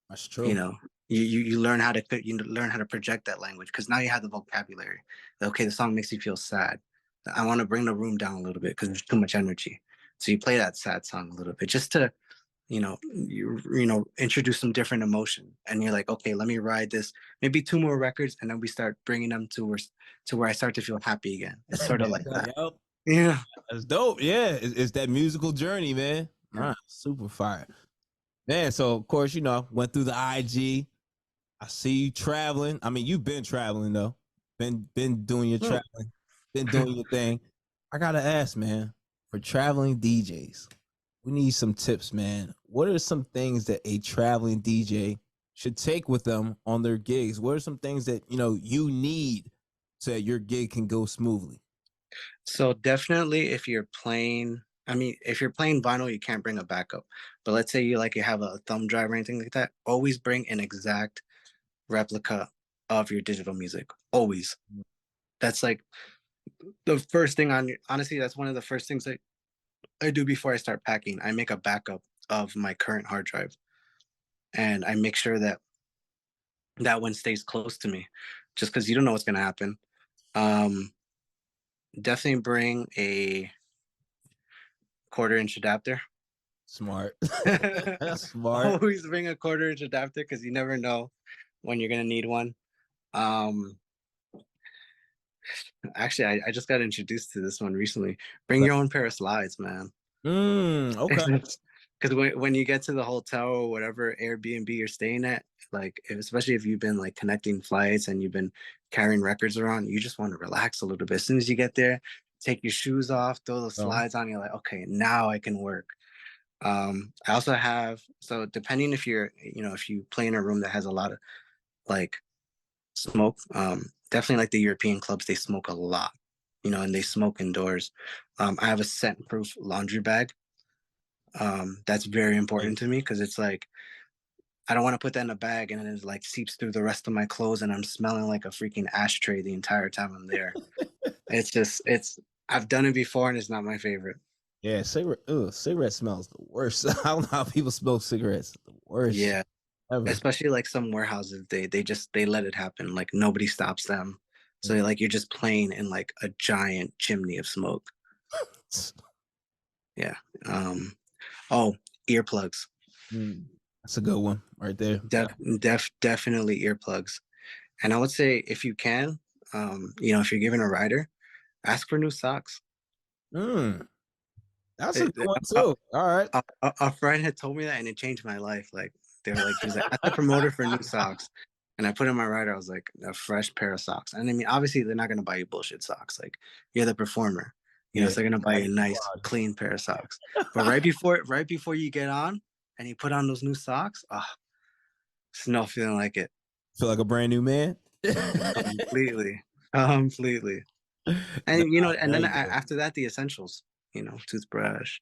That's you true. know you learn how to learn how to project that language, because now you have the vocabulary. Okay, the song makes you feel sad. I want to bring the room down a little bit because there's too much energy, so you play that sad song a little bit just to introduce some different emotion, and you're like, okay, let me ride this maybe two more records, and then we start bringing them to where I start to feel happy again. It's sort of like that. Yep. Yeah. That's dope. Yeah, it's that musical journey, man. All right, super fire, man. So of course, went through the IG. I see you traveling. I mean, you've been traveling though. Been doing your Oh. traveling. Been doing your thing. I gotta ask, man. For traveling DJs, we need some tips, man. What are some things that a traveling DJ should take with them on their gigs? What are some things that you need so that your gig can go smoothly? So definitely, if you're playing vinyl, you can't bring a backup. But let's say you have a thumb drive or anything like that, always bring an exact replica of your digital music. Always. That's like the first thing honestly, that's one of the first things that I do before I start packing. I make a backup of my current hard drive, and I make sure that that one stays close to me, just because you don't know what's gonna happen. Um, Definitely bring a quarter-inch adapter. Smart. Smart. Always bring a quarter-inch adapter because you never know when you're gonna need one. Um, Actually, I just got introduced to this one recently. Bring your own pair of slides, man. Okay. Because when you get to the hotel or whatever Airbnb you're staying at, like especially if you've been like connecting flights and you've been carrying records around, you just want to relax a little bit. As soon as you get there, take your shoes off, throw the Oh, slides on. You're like, okay, now I can work. I also have, so depending if you play in a room that has a lot of like smoke, definitely like the European clubs, they smoke a lot, and they smoke indoors. I have a scent proof laundry bag. That's very important to nice. me because it's like I don't want to put that in a bag and then it like seeps through the rest of my clothes and I'm smelling like a freaking ashtray the entire time I'm there. It's I've done it before and it's not my favorite. Yeah, cigarette smells the worst. I don't know how people smoke cigarettes. The worst Yeah, ever. especially like some warehouses, they let it happen. Like nobody stops them. So like you're just playing in like a giant chimney of smoke. Yeah. Um oh, earplugs. Mm, that's a good one right there. Definitely earplugs. And I would say if you can, if you're giving a rider, ask for new socks. Mm, That's a It- good one a, too. All right. a friend had told me that, and it changed my life. Like they were like, he was like, "That's the promoter for new socks." And I put in my rider. I was like, a fresh pair of socks. And I mean, obviously, they're not gonna buy you bullshit socks. Like you're the performer, Yeah. so they're gonna buy you a nice, clean pair of socks. But right before you get on, and you put on those new socks, it's no feeling like it. Feel like a brand new man. Completely, completely. Nah, And and there then you go. after that, the essentials. Toothbrush,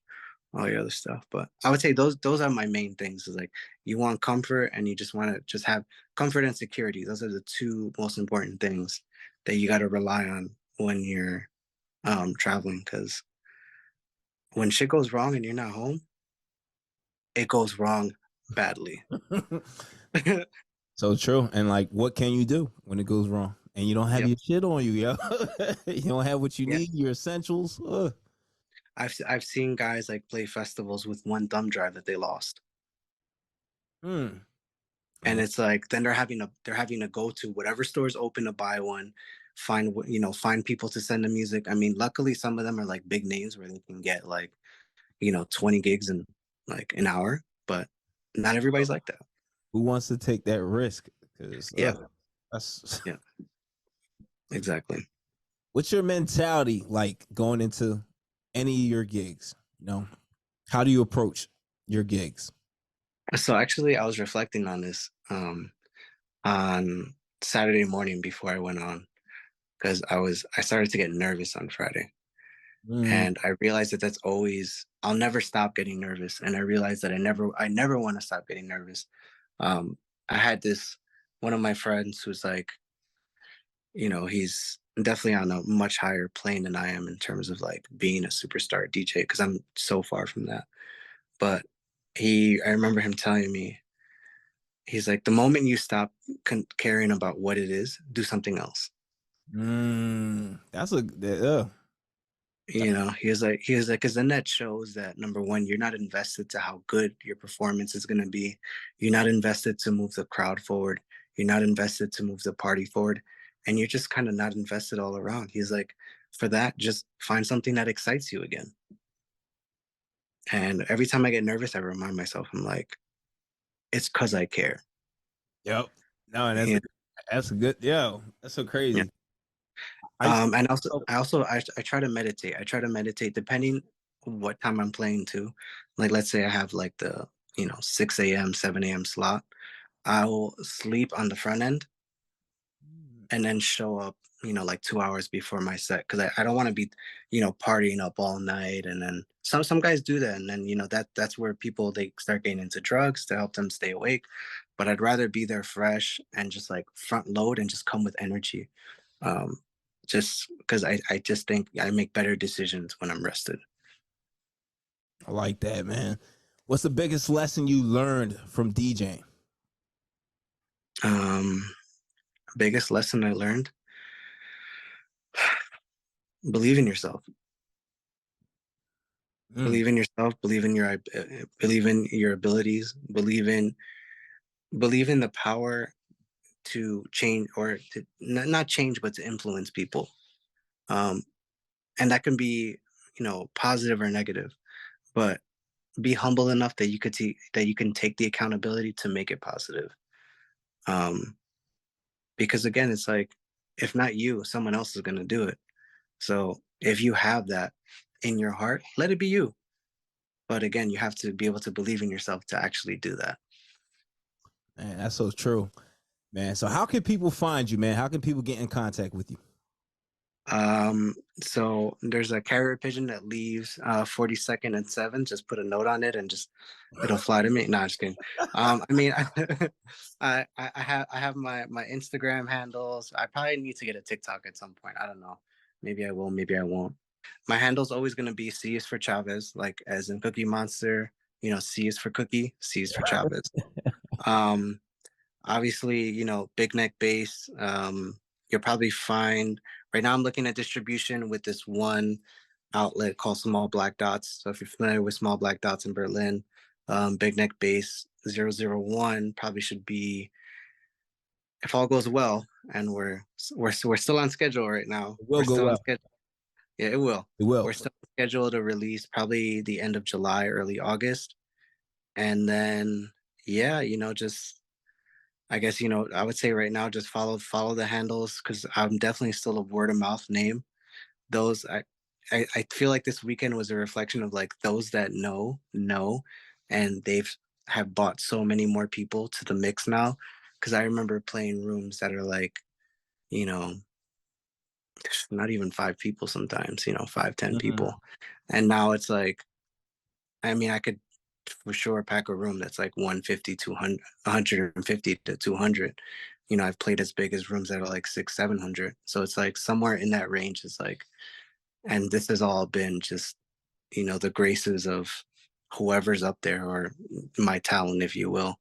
all your other stuff. But I would say those are my main things. Is like you want comfort and you just want to just have comfort and security. Those are the two most important things that you got to rely on when you're traveling. Because when shit goes wrong and you're not home, it goes wrong badly. So true. And like, what can you do when it goes wrong? And you don't have Yep. your shit on you, yo. You don't have what you Yeah. need, your essentials. Ugh. I've seen guys like play festivals with one thumb drive that they lost. Mm, And man. it's like then they're having to go to whatever stores open to buy one, find people to send the music. I mean, luckily some of them are like big names where they can get like 20 gigs in like an hour, but not everybody's like that. Who wants to take that risk? Because Yeah. that's Yeah, exactly. what's your mentality like going into any of your gigs? How do you approach your gigs? So actually I was reflecting on this on Saturday morning before I went on, because I started to get nervous on Friday. Mm, And I realized that that's always I'll never stop getting nervous, and I realized that I never want to stop getting nervous. um I had this one of my friends who's like, he's definitely on a much higher plane than I am in terms of like being a superstar DJ, because I'm so far from that. But I remember him telling me, he's like, the moment you stop caring about what it is, do something else. that's a He was like, because then that shows that number one, you're not invested to how good your performance is going to be. You're not invested to move the crowd forward. You're not invested to move the party forward. And you're just kind of not invested all around. He's like, for that, just find something that excites you again. And every time I get nervous, I remind myself, I'm like, it's because I care. yep. No, and Yeah. that's a good that's so Yeah. crazy. I used And I try to meditate. I try to meditate depending what time I'm playing too. Like let's say I have like the 6 a.m., 7 a.m. slot. I'll sleep on the front end and then show up, like 2 hours before my set, because I don't want to be, partying up all night. And then some guys do that, and then that's where people they start getting into drugs to help them stay awake. But I'd rather be there fresh and just like front load and just come with energy. Um, just because I just think I make better decisions when I'm rested. I like that, man. What's the biggest lesson you learned from DJing? Um, Biggest lesson I learned: believe in yourself. Mm, Believe in yourself. Believe in your abilities. Believe in the power to change, or to not change, but to influence people. Um, and that can be positive or negative, but be humble enough that you can take the accountability to make it positive. Um, because again, it's like, if not you, someone else is going to do it. So if you have that in your heart, let it be you. But again, you have to be able to believe in yourself to actually do that. man, that's so true, man. So how can people find you, man? How can people get in contact with you? So there's a carrier pigeon that leaves 42nd and 7. Just put a note on it and just it'll fly to me. No, just kidding. I mean, I have my Instagram handles. I probably need to get a TikTok at some point. I don't know. Maybe I will. Maybe I won't. My handle's always gonna be C is for Chavez, like as in Cookie Monster. C is for Cookie, C is for Chavez. Um, Obviously, big neck bass. You'll probably find right now. I'm looking at distribution with this one outlet called Small Black Dots. So if you're familiar with Small Black Dots in Berlin, big neck bass 001 probably should be, if all goes well, and we're still on schedule right now. It will We're go still on well. schedule. Yeah, it will. It will. We're still scheduled to release probably the end of July, early August. And then yeah, just I guess, I would say right now just follow the handles because I'm definitely still a word of mouth name. Those I feel like this weekend was a reflection of like those that know, and they've have bought so many more people to the mix now. Cause I remember playing rooms that are like, you know, not even 5 people sometimes, 5, 10 people. Mhm. And now it's like, I mean, I could for sure pack a room that's like 150, 200, 150 to 200. I've played as big as rooms that are like 600, 700. So it's like somewhere in that range is like, and this has all been just, the graces of whoever's up there or my talent, if you will.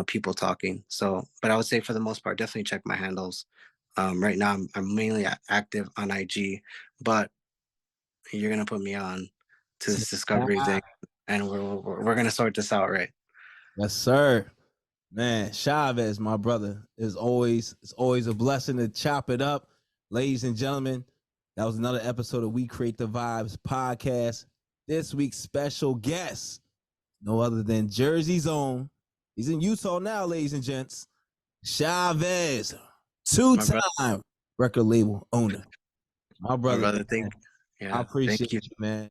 People talking. So, but I would say for the most part, definitely check my handles. Right now, I'm mainly active on IG, but you're gonna put me on to this discovery thing, and we're gonna sort this out, right? Yes, sir. Man, Chavez, my brother, it's always a blessing to chop it up. Ladies and gentlemen, that was another episode of We Create the Vibes podcast. This week's special guest, no other than Jersey's own. He's in Utah now, ladies and gents. Chavez, My brother, two-time record label owner. My my brother, brother, man, I yeah, appreciate thank you. you, man.